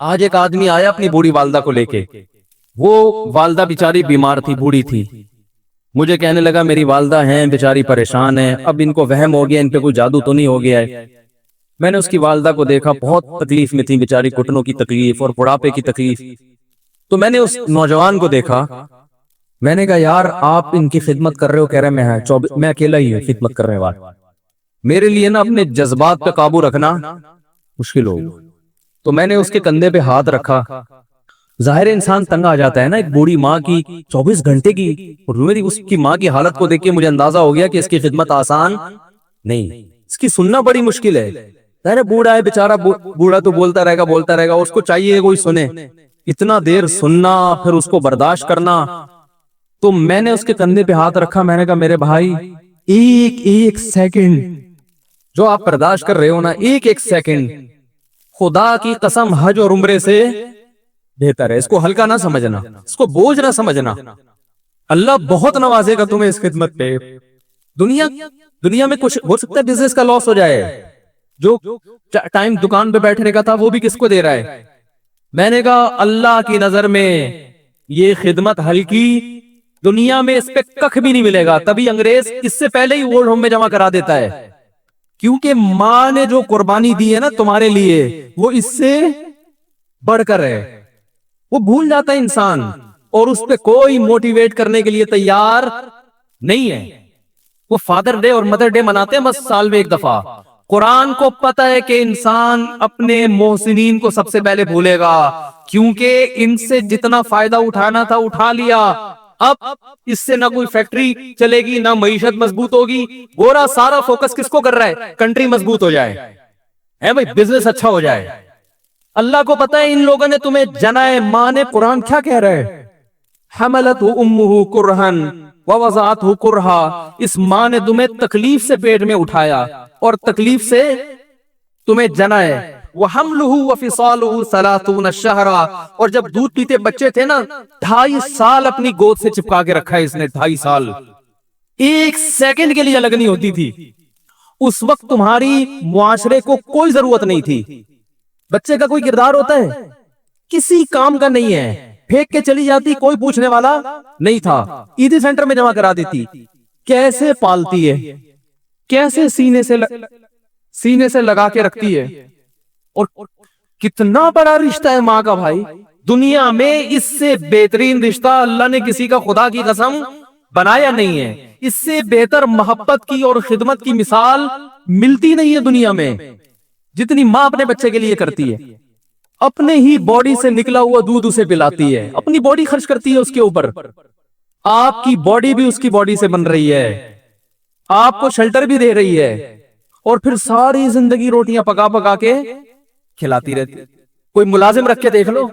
آج ایک آدمی آیا اپنی بوڑھی والدہ کو لے کے، وہ والدہ بیچاری بیمار تھی، بوڑھی تھی، مجھے کہنے لگا میری والدہ ہیں بیچاری پریشان ہیں، اب ان کو وہم ہو گیا، ان پہ کوئی جادو تو نہیں ہو گیا ہے۔ میں نے اس کی والدہ کو دیکھا، بہت تکلیف میں تھی بیچاری، گھٹنوں کی تکلیف اور بڑھاپے کی تکلیف۔ تو میں نے اس نوجوان کو دیکھا، میں نے کہا یار آپ ان کی خدمت کر رہے ہو؟ کہہ رہے میں اکیلا ہی ہوں خدمت کرنے والا، میرے لیے نا اپنے جذبات پہ قابو رکھنا مشکل ہوگا۔ تو میں نے اس کے کندھے پہ ہاتھ رکھا۔ ظاہر انسان تنگ آ جاتا ہے نا، ایک بوڑھی ماں کی 24 گھنٹے کی، اور میری اس کی ماں کی حالت کو دیکھ کے مجھے اندازہ ہو گیا کہ اس کی خدمت آسان نہیں، اس کی سننا بڑی مشکل ہے۔ ظاہر بوڑھا ہے بیچارہ، بوڑھا تو بولتا رہے گا، اس کو چاہیے کوئی سنے، اتنا دیر سننا پھر اس کو برداشت کرنا۔ تو میں نے اس کے کندھے پہ ہاتھ رکھا، میں نے کہا میرے بھائی ایک سیکنڈ جو آپ برداشت کر رہے ہو نا، ایک سیکنڈ خدا کی قسم حج اور عمرے سے بہتر ہے۔ اس کو ہلکا نہ سمجھنا، اس کو بوجھ نہ سمجھنا، اللہ بہت نوازے گا تمہیں اس خدمت پہ۔ دنیا میں کچھ ہو سکتا ہے بزنس کا لاس ہو جائے، جو ٹائم دکان پہ بیٹھنے کا تھا وہ بھی کس کو دے رہا ہے؟ میں نے کہا اللہ کی نظر میں یہ خدمت ہلکی، دنیا میں اس پہ کخ بھی نہیں ملے گا۔ تبھی انگریز اس سے پہلے ہی اولڈ ہوم میں جمع کرا دیتا ہے، کیونکہ ماں نے جو قربانی دی ہے نا تمہارے لیے، وہ اس سے بڑھ کر ہے، وہ بھول جاتا ہے انسان، اور اس پہ کوئی موٹیویٹ کرنے کے لیے تیار نہیں ہے۔ وہ فادر ڈے اور مدر ڈے مناتے ہیں بس سال میں ایک دفعہ۔ قرآن کو پتہ ہے کہ انسان اپنے محسنین کو سب سے پہلے بھولے گا، کیونکہ ان سے جتنا فائدہ اٹھانا تھا اٹھا لیا، اب اس سے نہ کوئی فیکٹری چلے گی، نہ معیشت مضبوط ہوگی۔ گورا سارا فوکس کس کو کر رہا ہے؟ کنٹری مضبوط ہو جائے، ہے بھائی، بزنس اچھا ہو جائے۔ اللہ کو پتہ ہے ان لوگوں نے تمہیں جنا ہے۔ ماں نے، قرآن کیا کہہ رہا ہے؟ حملتہ امہ کرہن ووضعتہ کرہا، اس ماں نے تمہیں تکلیف سے پیٹ میں اٹھایا اور تکلیف سے تمہیں جنا ہے۔ وحملہ وفصالہ 30 شہرا، اور جب دودھ پیتے بچے تھے نا، 2.5 سال اپنی گود سے چپکا کے رکھا ہے اس نے، 2.5 سال، ایک سیکنڈ کے لیے الگ نہیں ہوتی تھی۔ اس وقت تمہاری معاشرے کو کوئی ضرورت نہیں تھی۔ بچے کا کوئی کردار ہوتا ہے؟ کسی کام کا نہیں ہے، پھینک کے چلی جاتی، کوئی پوچھنے والا نہیں تھا، عیدی سینٹر میں جمع کرا دیتی۔ کیسے پالتی ہے، کیسے سینے سے لگا کے رکھتی ہے، اور کتنا بڑا رشتہ ہے ماں کا بھائی۔ دنیا میں اس سے بہترین رشتہ اللہ نے کسی کا خدا کی قسم بنایا نہیں ہے۔ اس سے بہتر محبت کی اور خدمت کی مثال ملتی نہیں ہے دنیا میں، جتنی ماں اپنے بچے کے لیے کرتی ہے۔ اپنے ہی باڈی سے نکلا ہوا دودھ اسے پلاتی ہے، اپنی باڈی خرچ کرتی ہے اس کے اوپر۔ آپ کی باڈی بھی اس کی باڈی سے بن رہی ہے، آپ کو شیلٹر بھی دے رہی ہے، اور پھر ساری زندگی روٹیاں پکا پکا کے کھلاتی رہتی۔ کوئی ملازم رکھ کے دیکھ لو،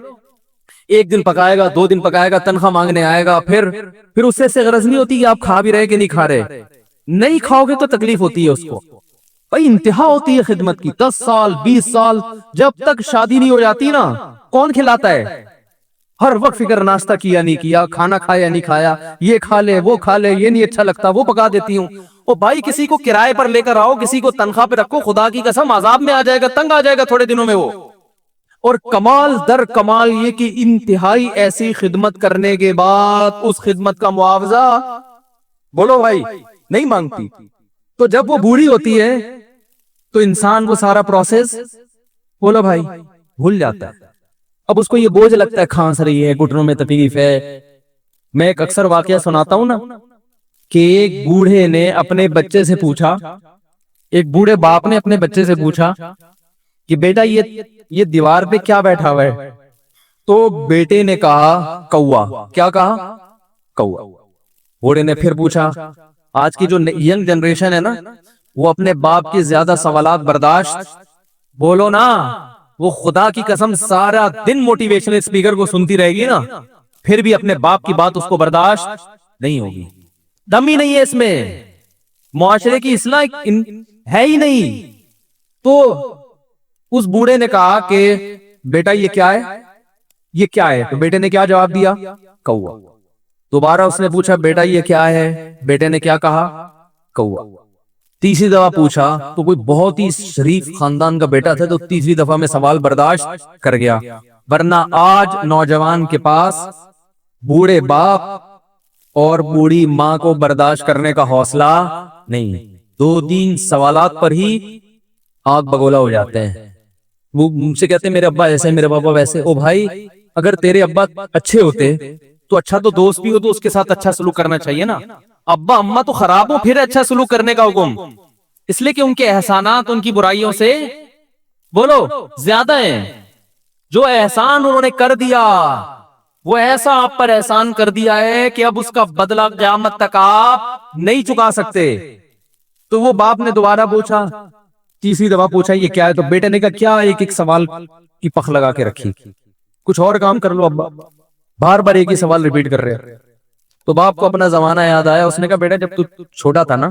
ایک دن پکائے گا، 2 دن پکائے گا، تنخواہ مانگنے آئے گا، پھر اس سے غرض نہیں ہوتی کہ آپ کھا بھی رہے کہ نہیں کھا رہے۔ نہیں کھاؤ گے تو تکلیف ہوتی ہے اس کو بھائی، انتہا ہوتی ہے خدمت کی۔ 10 سال 20 سال جب تک شادی نہیں ہو جاتی نا، کون کھلاتا ہے؟ ہر وقت فکر، ناشتہ کیا نہیں کیا، کھانا کھایا نہیں کھایا، یہ کھا لے وہ کھا لے، یہ نہیں اچھا لگتا وہ پکا دیتی ہوں۔ او بھائی، کسی کو کرائے پر لے کر آؤ، کسی کو تنخواہ پہ رکھو، خدا کی قسم عذاب میں آ جائے گا، تنگ آ جائے گا تھوڑے دنوں میں وہ۔ اور کمال در کمال یہ کہ انتہائی ایسی خدمت کرنے کے بعد اس خدمت کا معاوضہ بولو بھائی نہیں مانگتی۔ تو جب وہ بوڑھی ہوتی ہے تو انسان وہ سارا پروسیس بولو بھائی بھول جاتا ہے۔ اب اس کو یہ بوجھ لگتا ہے، کھانس رہی ہے، گھٹنوں میں تکلیف ہے۔ میں ایک اکثر واقعہ سناتا ہوں نا، کہ ایک بوڑھے نے اپنے بچے سے پوچھا، ایک بوڑھے باپ نے اپنے بچے سے پوچھا کہ بیٹا یہ دیوار پہ کیا بیٹھا ہوا ہے؟ تو بیٹے نے کہا کوا۔ کیا کہا؟ کوا۔ بوڑھے نے پھر پوچھا، آج کی جو ینگ جنریشن ہے نا، وہ اپنے باپ کی زیادہ سوالات برداشت بولو نا، وہ خدا کی قسم سارا دن موٹیویشن اسپیکر کو سنتی رہے گی نا، پھر بھی اپنے باپ کی بات اس کو برداشت نہیں ہوگی۔ دم ہی نہیں ہے اس میں، معاشرے کی اصلاح ہے ہی نہیں۔ تو اس بوڑھے نے کہا کہ بیٹا یہ کیا ہے، یہ کیا ہے؟ تو بیٹے نے کیا جواب دیا؟ کوا۔ دوبارہ اس نے پوچھا بیٹا یہ کیا ہے؟ بیٹے نے کیا کہا؟ کوا۔ تیسری دفعہ پوچھا تو کوئی بہت ہی شریف خاندان کا بیٹا تھا، تو تیسری دفعہ میں سوال برداشت کر گیا۔ ورنہ آج نوجوان کے پاس بوڑھے باپ اور بوڑھی ماں کو برداشت کرنے کا حوصلہ نہیں، 2-3 سوالات پر ہی آگ بگولا ہو جاتے ہیں۔ وہ مجھ سے کہتے ہیں میرے ابا ایسے میرے پاپا ویسے۔ او بھائی، اگر تیرے ابا اچھے ہوتے تو اچھا تو دوست بھی ہو تو اس کے ساتھ اچھا سلوک کرنا چاہیے نا۔ ابا اما تو خراب ہو پھر اچھا سلوک کرنے کا حکم، اس لیے کہ ان کے احسانات ان کی برائیوں سے بولو زیادہ ہیں۔ جو احسان انہوں نے کر دیا وہ ایسا آپ پر احسان کر دیا ہے کہ اب اس کا بدلہ قیامت تک آپ نہیں چکا سکتے۔ تو وہ باپ نے دوبارہ پوچھا، تیسری دفعہ پوچھا یہ کیا ہے؟ تو بیٹے نے کہا کیا ایک ایک سوال کی پخ لگا کے رکھی، کچھ اور کام کر لو ابا، بار بار ایک ہی سوال ریپیٹ کر رہے۔ تو باپ کو اپنا زمانہ یاد آیا، اس نے کہا بیٹا جب تو چھوٹا تھا نا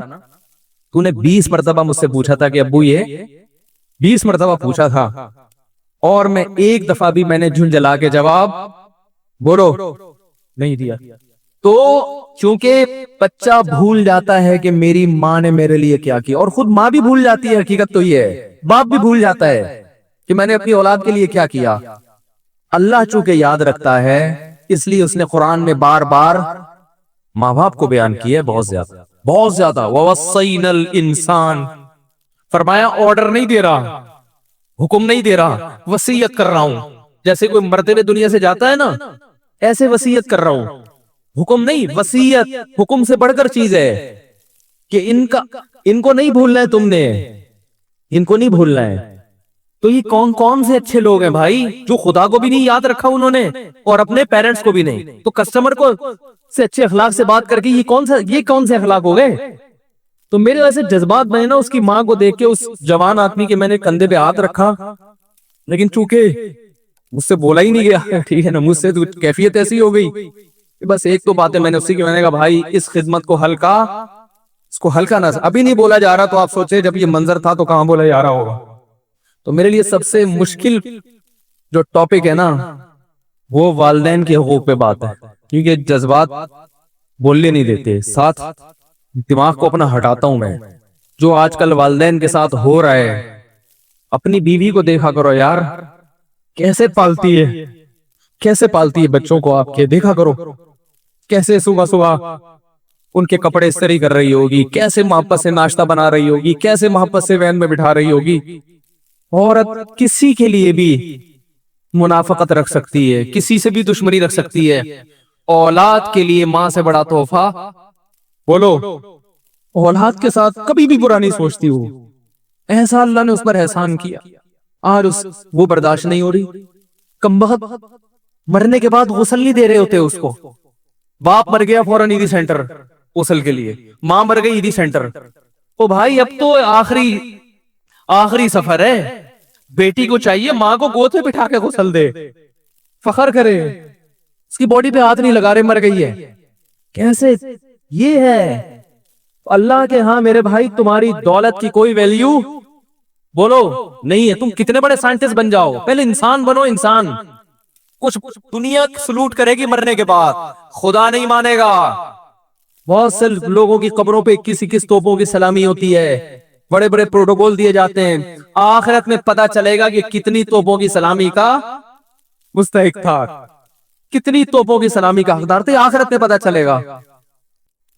تو نے 20 مرتبہ مجھ سے پوچھا تھا کہ ابو یہ 20 مرتبہ پوچھا تھا اور میں ایک دفعہ بھی میں نے جھنجلا کے جواب بولو نہیں دیا۔ تو چونکہ بچہ بھول جاتا ہے کہ میری ماں نے میرے لیے کیا کیا، اور خود ماں بھی بھول جاتی ہے، حقیقت تو یہ ہے باپ بھی بھول جاتا ہے کہ میں نے اپنی اولاد کے لیے کیا کیا۔ اللہ چونکہ یاد رکھتا ہے اس لیے اس نے قرآن میں بار بار ماں باپ کو بیان کیا ہے، بہت زیادہ بہت زیادہ۔ وَوَصَّيْنَا الْإِنسَانَ، فرمایا آرڈر نہیں دے رہا، حکم نہیں دے رہا، وصیت کر رہا ہوں۔ جیسے کوئی مرتے ہوئے دنیا سے جاتا ہے نا، ایسے وصیت کر رہا ہوں، حکم نہیں، وصیت حکم سے بڑھ کر چیز ہے کہ ان کو نہیں بھولنا ہے، تم نے ان کو نہیں بھولنا ہے۔ تو یہ کون کون سے اچھے لوگ ہیں بھائی جو خدا کو بھی نہیں یاد رکھا انہوں نے اور اپنے پیرنٹس کو بھی نہیں، تو کسٹمر کو سے اچھے اخلاق سے بات کر کے یہ کون سے اخلاق ہو گئے؟ تو میرے ویسے جذبات بنے نا اس کی ماں کو دیکھ کے، اس جوان آدمی کے میں نے کندھے پہ ہاتھ رکھا، لیکن چونکہ مجھ سے بولا ہی نہیں گیا، ٹھیک ہے نا، مجھ سے تو کیفیت ایسی ہو گئی۔ بس ایک تو بات ہے میں نے اسی کی، میں نے کہا بھائی اس خدمت کو اس کو ہلکا نہ، ابھی نہیں بولا جا رہا تو آپ سوچے جب یہ منظر تھا تو کہاں بولا جا رہا ہوگا۔ تو میرے لیے سب سے مشکل جو ٹاپک ہے نا وہ والدین کے حقوق پہ بات ہے، کیونکہ جذبات بولنے نہیں دیتے، ساتھ دماغ کو اپنا ہٹاتا ہوں میں۔ جو آج کل والدین کے ساتھ ہو رہا ہے، اپنی بیوی کو دیکھا کرو یار، کیسے پالتی ہے بچوں کو، آپ کے دیکھا کرو کیسے صبح صبح ان کے کپڑے استری کر رہی ہوگی، کیسے محبت سے ناشتہ بنا رہی ہوگی، کیسے محبت سے وین میں بٹھا رہی ہوگی۔ عورت کسی کے لیے بھی منافقت رکھ سکتی ہے، کسی سے بھی دشمنی رکھ سکتی ہے، اولاد کے لیے ماں سے بڑا تحفہ بولو اولاد کے ساتھ کبھی بھی برا نہیں سوچتی ہو۔ ایسا اللہ نے اس پر احسان کیا، اور وہ برداشت نہیں ہو رہی۔ کمبخت مرنے کے بعد غسل نہیں دے رہے ہوتے اس کو، باپ مر گیا فوراً عیدی سینٹر غسل کے لیے، ماں مر گئی عیدی سینٹر۔ او بھائی اب تو آخری سفر ہے، بیٹی کو چاہیے ماں کو گود میں بٹھا کے غسل دے، فخر کرے، اس کی باڈی پہ ہاتھ نہیں لگا رہے، مر گئی ہے۔ کیسے یہ ہے اللہ کے ہاں میرے بھائی، تمہاری دولت کی کوئی ویلیو بولو نہیں ہے، تم کتنے بڑے سائنٹسٹ بن جاؤ، پہلے انسان بنو۔ انسان کچھ دنیا سلوٹ کرے گی مرنے کے بعد، خدا نہیں مانے گا۔ بہت سے لوگوں کی قبروں پہ 21 توپوں کی سلامی ہوتی ہے، بڑے بڑے پروٹوکول دیے جاتے ہیں، آخرت میں پتا چلے گا کہ کتنی توپوں کی سلامی کا مستحق تھا، کتنی توپوں کی سلامی کا حقدار تھے، آخرت میں پتا چلے گا۔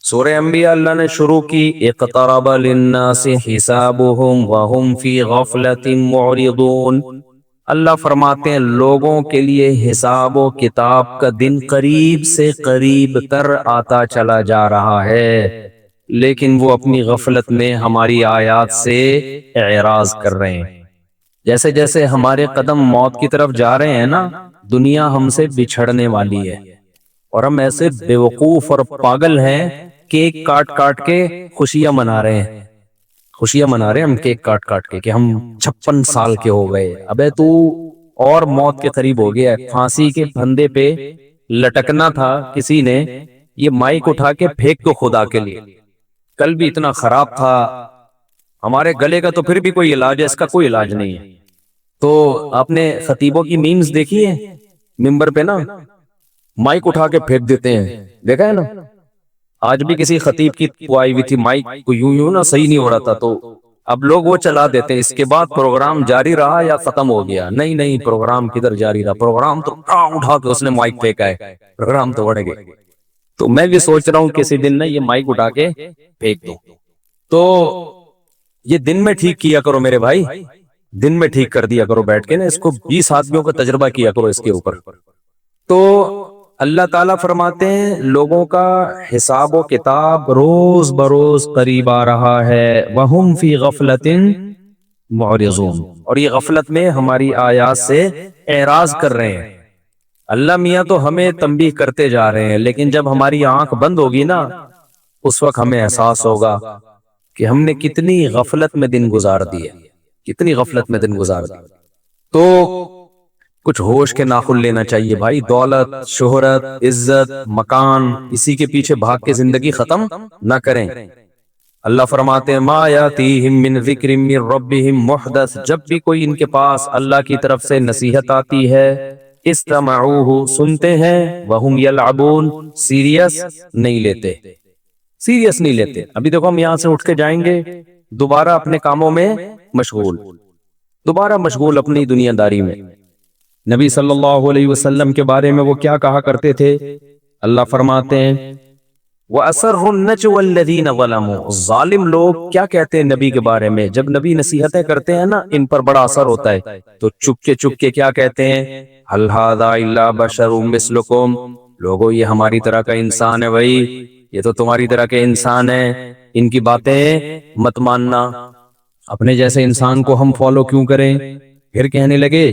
سورہ انبیاء اللہ نے شروع کی، اقترب للناس حسابهم وهم فی غفلۃ معرضون۔ اللہ فرماتے ہیں لوگوں کے لیے حساب و کتاب کا دن قریب سے قریب تر آتا چلا جا رہا ہے، لیکن وہ اپنی غفلت میں ہماری آیات سے اعراض کر رہے ہیں۔ جیسے جیسے ہمارے قدم موت کی طرف جا رہے ہیں نا، دنیا ہم سے بچھڑنے والی ہے، اور ہم ایسے بیوقوف اور پاگل ہیں، کیک کاٹ کاٹ کے خوشیاں منا رہے ہیں، ہم کیک کاٹ کاٹ کے کہ ہم 56 سال کے ہو گئے۔ ابے تو اور موت کے قریب ہو گیا، پھانسی کے پھندے پہ لٹکنا تھا، کسی نے یہ مائک اٹھا کے پھینک دو خدا کے لیے۔ کل بھی اتنا خراب تھا ہمارے گلے کا، تو پھر بھی کوئی علاج ہے، اس کا کوئی علاج نہیں ہے۔ تو آپ نے خطیبوں کی میمز دیکھی ہے، ممبر پہ نا مائک اٹھا کے پھینک دیتے ہیں، دیکھا ہے نا؟ آج بھی کسی خطیب کی آئی ہوئی تھی، مائک کو یوں نا صحیح نہیں ہو رہا تھا، تو اب لوگ وہ چلا دیتے ہیں، اس کے بعد پروگرام جاری رہا یا ختم ہو گیا؟ نہیں نہیں، پروگرام کدھر جاری رہا، پروگرام تو اٹھا کے اس نے مائک پھینکا ہے، پروگرام تو بڑھ گئے۔ تو میں بھی سوچ رہا ہوں کسی دن نا یہ مائک اٹھا کے پھینک دوں۔ تو یہ دن میں ٹھیک کیا کرو میرے بھائی، دن میں ٹھیک کر دیا کرو بیٹھ کے نا، اس کو 20 آدمیوں کا تجربہ کیا کرو اس کے اوپر۔ تو اللہ تعالیٰ فرماتے ہیں لوگوں کا حساب و کتاب روز بروز قریب آ رہا ہے، وَهُمْ فِي غَفْلَةٍ معرضون، اور یہ غفلت میں ہماری آیات سے اعراض کر رہے ہیں۔ اللہ میاں تو ہمیں تنبیہ کرتے جا رہے ہیں، لیکن جب ہماری آنکھ بند ہوگی نا اس وقت ہمیں احساس ہوگا کہ ہم نے کتنی غفلت میں دن گزار دیے، کتنی غفلت میں دن گزار دیے۔ تو کچھ ہوش کے ناخن لینا چاہیے بھائی۔ دولت، شہرت، عزت، مکان، اسی کے پیچھے بھاگ کے زندگی ختم نہ کریں۔ اللہ فرماتے ہیں ما یاتیہم من ذکر من ربہم محدث، جب بھی کوئی ان کے پاس اللہ کی طرف سے نصیحت آتی ہے، استمعوہ، سنتے ہیں، وہم یلعبون، سیریس نہیں لیتے، سیریس نہیں لیتے۔ ابھی دیکھو ہم یہاں سے اٹھ کے جائیں گے، دوبارہ اپنے کاموں میں مشغول، دوبارہ مشغول اپنی دنیا داری میں۔ نبی صلی اللہ علیہ وسلم کے بارے میں وہ کیا کہا کرتے تھے؟ اللہ فرماتے ہیں وَأَسَرُّ النَّجْوَى الَّذِينَ ظَلَمُوا، ظالم لوگ کیا کہتے ہیں نبی کے بارے میں؟ جب نبی نصیحتیں کرتے ہیں نا ان پر بڑا اثر ہوتا ہے، تو چپ کے کیا کہتے ہیں؟ هَلْ هَذَا إِلَّا بَشَرٌ مِثْلُكُمْ، لوگوں یہ ہماری طرح کا انسان ہے بھائی، یہ تو تمہاری طرح کے انسان ہے، ان کی باتیں مت ماننا۔ اپنے جیسے انسان کو ہم فالو کیوں کریں؟ پھر کہنے لگے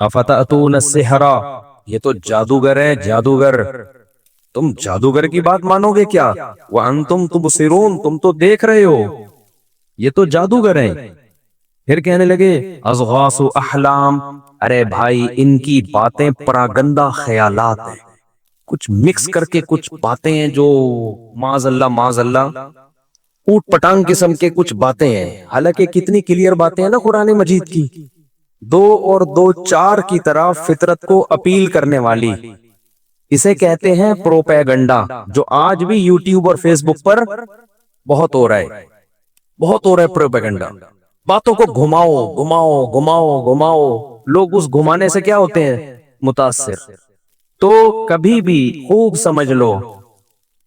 افتأتون السحر، یہ تو جادوگر ہے، جادوگر، تم جادوگر کی بات مانو گے کیا؟ وانتم تبصرون، تم تو دیکھ رہے ہو، یہ تو جادوگر ہیں۔ پھر کہنے لگے اضغاث احلام، ارے بھائی ان کی باتیں پراگندہ خیالات ہیں، کچھ مکس کر کے کچھ باتیں ہیں جو معاذ اللہ اوٹ پٹانگ قسم کے کچھ باتیں ہیں، حالانکہ کتنی کلیئر باتیں ہیں نا قرآن مجید کی، 2 اور 2 4 کی طرح فطرت کو اپیل کرنے والی۔ اسے کہتے ہیں پروپیگنڈا، جو آج بھی یوٹیوب اور فیس بک پر بہت ہو رہا ہے، بہت ہو رہا ہے پروپیگنڈا۔ باتوں کو گھماؤ گھماؤ گھماؤ گھماؤ، لوگ اس گھمانے سے کیا ہوتے ہیں؟ متاثر۔ تو کبھی بھی خوب سمجھ لو،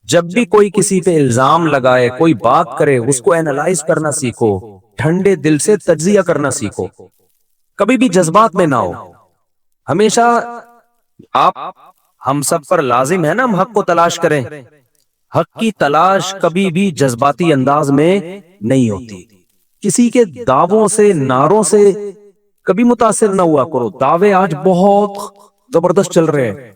جب بھی کوئی کسی پہ الزام لگائے، کوئی بات کرے، اس کو اینالائز کرنا سیکھو، ٹھنڈے دل سے تجزیہ کرنا سیکھو، کبھی بھی جذبات میں نہ ہو۔ ہمیشہ آپ ہم سب پر لازم ہے نا ہم حق کو تلاش کریں، حق کی تلاش کبھی بھی جذباتی انداز میں نہیں ہوتی۔ کسی کے دعووں سے، نعروں سے کبھی متاثر نہ ہوا کرو۔ دعوے آج بہت زبردست چل رہے ہیں،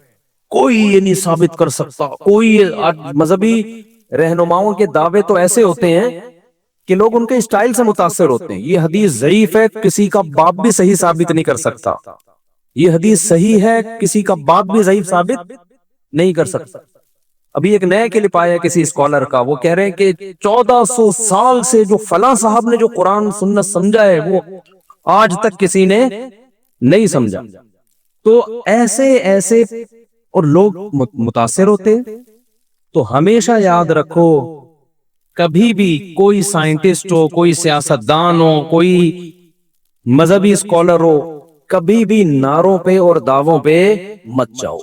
کوئی یہ نہیں ثابت کر سکتا، کوئی آج مذہبی رہنماؤں کے دعوے تو ایسے ہوتے ہیں کہ لوگ ان کے اسٹائل سے متاثر ہوتے ہیں۔ یہ حدیث ضعیف ہے، کسی کا باپ بھی صحیح ثابت نہیں کر سکتا۔ یہ حدیث صحیح ہے، کسی کا باپ بھی ضعیف ثابت نہیں کر سکتا۔ ابھی ایک نیا کلپ آیا کسی اسکالر کا، وہ کہہ رہے ہیں کہ 1400 سال سے جو فلاں صاحب نے جو قرآن سنت سمجھا ہے وہ آج تک کسی نے نہیں سمجھا۔ تو ایسے اور لوگ متاثر ہوتے۔ تو ہمیشہ یاد رکھو، کبھی بھی کوئی سائنٹسٹ ہو، کوئی سیاستدان ہو، کوئی مذہبی اسکالر ہو، کبھی بھی نعروں پہ اور دعووں پہ مت جاؤ۔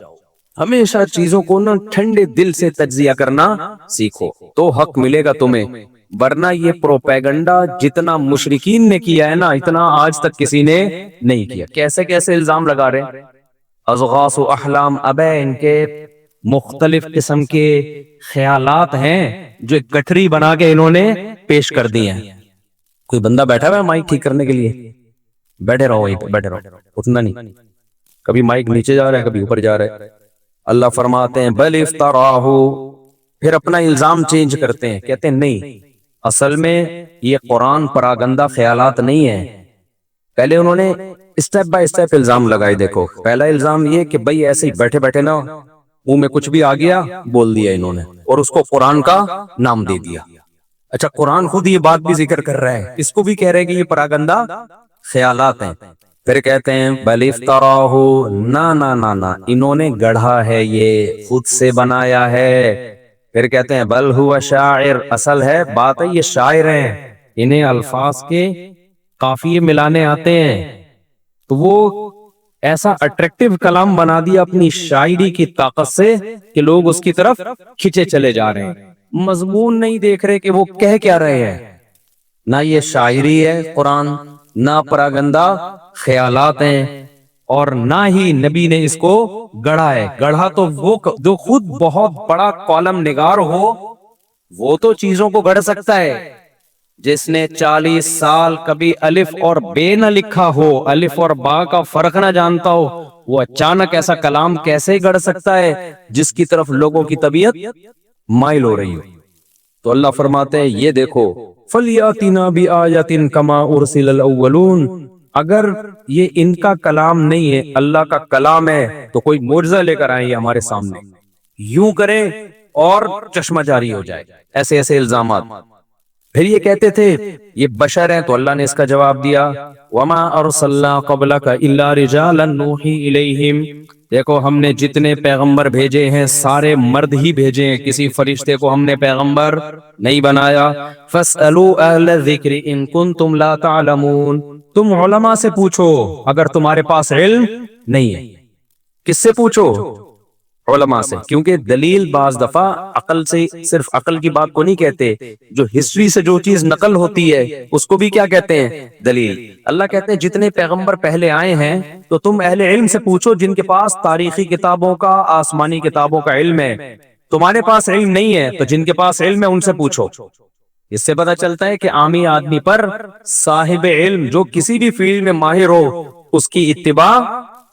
ہمیشہ چیزوں کو نا ٹھنڈے دل سے تجزیہ کرنا سیکھو، تو حق ملے گا تمہیں۔ ورنہ یہ پروپیگنڈا جتنا مشرکین نے کیا ہے نا، اتنا آج تک کسی نے نہیں کیا۔ کیسے کیسے الزام لگا رہے ہیں؟ اضغاث و احلام، ابے ان کے مختلف قسم کے خیالات ہیں جو ایک گٹھری بنا کے انہوں نے پیش کر دی ہیں۔ کوئی بندہ بیٹھا ہوا ہے مائک ٹھیک کرنے کے لیے، بیٹھے رہو وہیں پہ، بیٹھے رہو، اٹھنا نہیں۔ کبھی مائک نیچے جا رہا ہے، کبھی اوپر جا رہا ہے۔ اللہ فرماتے ہیں بل افتراہ، پھر اپنا الزام چینج کرتے ہیں، کہتے ہیں نہیں، اصل میں یہ قرآن پراگندہ خیالات نہیں ہے۔ پہلے انہوں نے اسٹیپ بائی اسٹیپ الزام لگائے۔ دیکھو، پہلا الزام یہ کہ بھئی ایسے ہی بیٹھے بیٹھے نا منہ میں کچھ بھی آ گیا بول دیا انہوں نے، اور اس کو قرآن کا نام دے دیا۔ اچھا، قرآن خود یہ بات بھی ذکر کر رہا ہے، اس کو بھی کہہ رہے ہیں کہ یہ پراگندہ خیالات ہیں۔ پھر کہتے ہیں بل افتراہ، نہ انہوں نے گڑھا ہے، یہ خود سے بنایا ہے۔ پھر کہتے ہیں بل ہوا شاعر، اصل ہے بات ہے یہ شاعر ہیں، انہیں الفاظ کے قافیے ملانے آتے ہیں، تو وہ ایسا اٹریکٹیو کلام بنا دیا اپنی شاعری کی طاقت سے کہ لوگ اس کی طرف کھچے چلے جا رہے ہیں، مضمون نہیں دیکھ رہے کہ وہ کہہ کیا رہے ہیں۔ نہ یہ شاعری ہے قرآن، نہ پراگندہ خیالات ہیں، اور نہ ہی نبی نے اس کو گڑھا ہے۔ گڑھا تو وہ جو خود بہت بڑا کالم نگار ہو، وہ تو چیزوں کو گڑھ سکتا ہے۔ جس نے 40 سال کبھی الف اور بے نہ لکھا ہو، الف اور با کا فرق نہ جانتا ہو، وہ اچانک ایسا کلام کیسے گڑھ سکتا ہے جس کی طرف لوگوں کی طبیعت مائل ہو رہی ہو؟ تو اللہ فرماتے ہیں یہ دیکھو، فَلْيَأْتِنَا بِآيَةٍ كَمَا أُرْسِلَ الْأَوَّلُونَ، اگر یہ ان کا کلام نہیں ہے، اللہ کا کلام ہے، تو کوئی معجزہ لے کر آئیں یہ ہمارے سامنے، یوں کریں اور چشمہ جاری ہو جائے۔ ایسے ایسے الزامات۔ پھر یہ کہتے تھے یہ بشر ہیں، تو اللہ نے اس کا جواب دیا، وَمَا أَرْسَلْنَا قَبْلَكَ إِلَّا رِجَالًا نُوحِي إِلَيْهِمْ، دیکھو ہم نے جتنے پیغمبر بھیجے ہیں سارے مرد ہی بھیجے ہیں، کسی فرشتے کو ہم نے پیغمبر نہیں بنایا۔ فَاسْأَلُوا أَهْلَ الذِّكْرِ إِن كُنتُمْ لَا تَعْلَمُونَ، تم علماء سے پوچھو اگر تمہارے پاس علم نہیں ہے۔ کس سے پوچھو؟ علماء سے، کیونکہ دلیل بعض دفعہ عقل سے، صرف عقل کی بات کو نہیں کہتے، جو ہسٹری سے جو چیز نقل ہوتی ہے اس کو بھی کیا کہتے ہیں؟ دلیل۔ اللہ کہتے ہیں جتنے پیغمبر پہلے آئے ہیں تو تم اہل علم سے پوچھو، جن کے پاس تاریخی کتابوں کا، آسمانی کتابوں کا علم ہے۔ تمہارے پاس علم نہیں ہے تو جن کے پاس علم ہے ان سے پوچھو۔ اس سے پتہ چلتا ہے کہ عامی آدمی پر صاحب علم جو کسی بھی فیلڈ میں ماہر ہو اس کی اتباع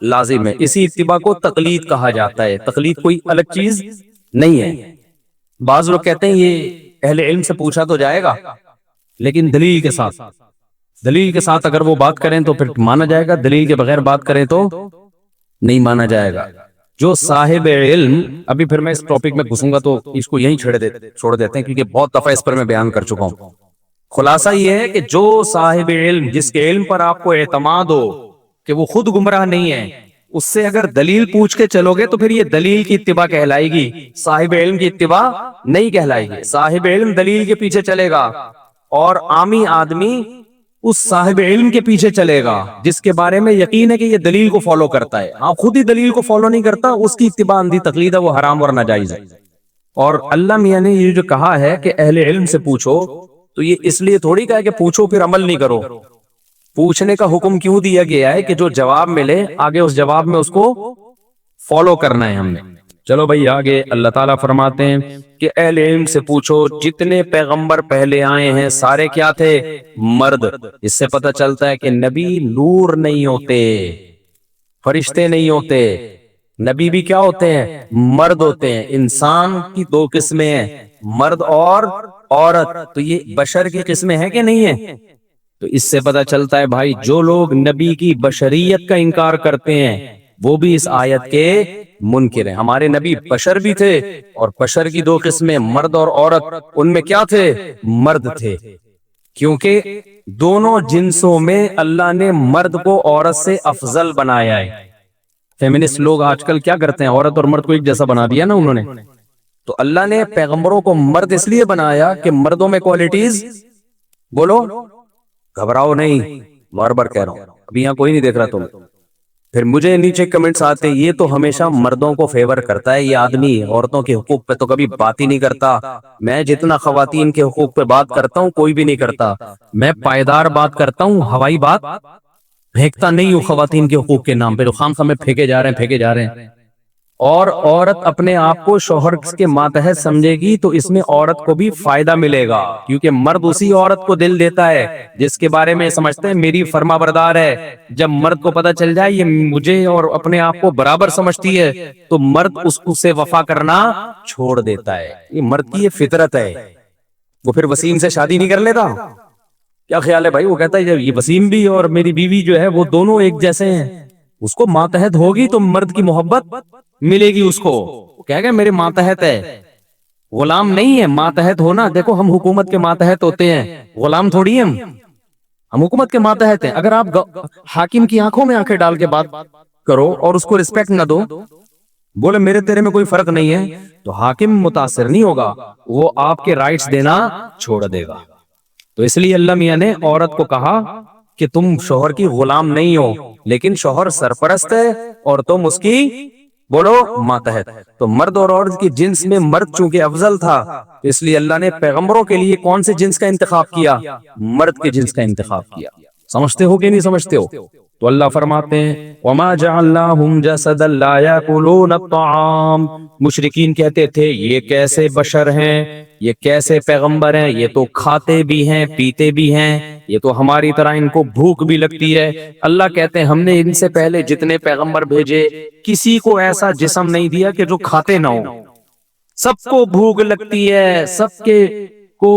لازم ہے۔ اسی اتباع کو تقلید کہا جاتا ہے، تقلید کوئی الگ چیز نہیں ہے۔ بعض لوگ کہتے ہیں یہ اہل علم سے پوچھا تو جائے گا لیکن دلیل کے ساتھ، دلیل کے ساتھ اگر وہ بات کریں تو پھر مانا جائے گا، دلیل کے بغیر بات کریں تو نہیں مانا جائے گا۔ جو صاحب علم، ابھی پھر میں اس ٹاپک میں گھسوں گا تو اس کو یہیں چھوڑ دیتے ہیں کیونکہ بہت دفعہ اس پر میں بیان کر چکا ہوں۔ خلاصہ یہ ہے کہ جو صاحب علم، جس کے علم پر آپ کو اعتماد ہو کہ وہ خود گمراہ نہیں ہے، اس سے اگر دلیل پوچھ کے چلو گے تو پھر یہ دلیل کی اتباع کہلائے گی، صاحب علم کی اتباع نہیں کہلائے گی۔ صاحب علم دلیل کے پیچھے چلے گا اور عامی آدمی اس صاحب علم کے پیچھے چلے گا جس کے بارے میں یقین ہے کہ یہ دلیل کو فالو کرتا ہے۔ ہاں خود ہی دلیل کو فالو نہیں کرتا، اس کی اتباع اندھی تقلید ہے، وہ حرام اور ناجائز ہے۔ اور اللہ میاں نے یہ جو کہا ہے کہ اہل علم سے پوچھو، تو یہ اس لیے تھوڑی کہا کہ پوچھو پھر عمل نہیں کرو۔ پوچھنے کا حکم کیوں دیا گیا ہے کہ جو جواب ملے آگے اس جواب میں اس کو فالو کرنا ہے ہم نے۔ چلو بھائی آگے اللہ تعالیٰ فرماتے ہیں کہ اہل علم سے پوچھو، جتنے پیغمبر پہلے آئے ہیں سارے کیا تھے؟ مرد۔ اس سے پتہ چلتا ہے کہ نبی نور نہیں ہوتے، فرشتے نہیں ہوتے، نبی بھی کیا ہوتے ہیں؟ مرد ہوتے ہیں۔ انسان کی دو قسمیں ہیں، مرد اور عورت، تو یہ بشر کی قسمیں ہیں کہ نہیں ہیں؟ تو اس سے پتہ چلتا ہے بھائی جو لوگ نبی کی بشریت کا انکار کرتے ہیں وہ بھی اس آیت کے منکر ہیں۔ ہمارے نبی بشر بھی تھے، اور بشر کی دو قسمیں مرد اور عورت، ان میں کیا تھے؟ مرد تھے، کیونکہ دونوں جنسوں میں اللہ نے مرد کو عورت سے افضل بنایا ہے۔ فیمنسٹ لوگ آج کل کیا کرتے ہیں؟ عورت اور مرد کو ایک جیسا بنا دیا نا انہوں نے۔ تو اللہ نے پیغمبروں کو مرد اس لیے بنایا کہ مردوں میں کوالٹیز، بولو گھبراؤ نہیں، بار بار کہہ رہا ہوں، ابھی یہاں کوئی نہیں دیکھ رہا تم۔ پھر مجھے نیچے کمنٹس آتے ہیں یہ تو ہمیشہ مردوں کو فیور کرتا ہے، یہ آدمی عورتوں کے حقوق پہ تو کبھی بات ہی نہیں کرتا۔ میں جتنا خواتین کے حقوق پہ بات کرتا ہوں کوئی بھی نہیں کرتا۔ میں پائیدار بات کرتا ہوں، ہوائی بات پھینکتا نہیں ہوں خواتین کے حقوق کے نام پہ، جو خام خام میں پھینکے جا رہے ہیں۔ اور عورت اپنے آپ کو شوہر کے ماتحت سمجھے گی تو اس میں عورت کو بھی فائدہ ملے گا، کیونکہ مرد اسی عورت کو دل دیتا ہے جس کے بارے میں سمجھتے ہیں میری فرما بردار ہے۔ جب مرد کو پتہ چل جائے یہ مجھے اور اپنے آپ کو برابر سمجھتی ہے تو مرد اس سے وفا کرنا چھوڑ دیتا ہے۔ یہ مرد کی یہ فطرت ہے۔ وہ پھر وسیم سے شادی نہیں کر لیتا؟ کیا خیال ہے بھائی؟ وہ کہتا ہے یہ وسیم بھی اور میری بیوی جو ہے وہ دونوں ایک جیسے ہیں، اس کو ماتحت ہوگی تو مرد کی محبت ملے گی اس کو۔ کہہ گا میرے ماتحت ہے، غلام نہیں ہے۔ ماتحت ہونا، دیکھو ہم حکومت کے ماتحت ہوتے ہیں، غلام تھوڑی ہم حکومت کے ماتحت ہیں۔ اگر آپ حاکم کی آنکھوں میں آنکھیں ڈال کے بات کرو اور اس کو رسپیکٹ نہ دو، بولے میرے تیرے میں کوئی فرق نہیں ہے، تو حاکم متاثر نہیں ہوگا، وہ آپ کے رائٹس دینا چھوڑ دے گا۔ تو اس لیے اللہ میاں نے عورت کو کہا کہ تم شوہر کی غلام نہیں ہو، لیکن شوہر سرپرست ہے اور تم اس کی بولو ماتحت۔ تو مرد اور عورت کی جنس میں مرد چونکہ افضل تھا، اس لیے اللہ نے پیغمبروں کے لیے کون سے جنس کا انتخاب کیا؟ مرد کے جنس کا انتخاب کیا۔ سمجھتے ہو کہ نہیں سمجھتے ہو؟ تو اللہ فرماتے ہیں وَمَا جَعَلْنَاهُمْ جَسَدًا لَا يَأْكُلُونَ الطَّعَامَ، مشرکین کہتے تھے یہ کیسے بشر ہیں، یہ کیسے پیغمبر ہیں، یہ تو کھاتے بھی ہیں پیتے بھی ہیں، یہ تو ہماری طرح ان کو بھوک بھی لگتی ہے۔ اللہ کہتے ہیں ہم نے ان سے پہلے جتنے پیغمبر بھیجے کسی کو ایسا جسم نہیں دیا کہ جو کھاتے نہ ہو، سب کو بھوک لگتی ہے، سب کے کو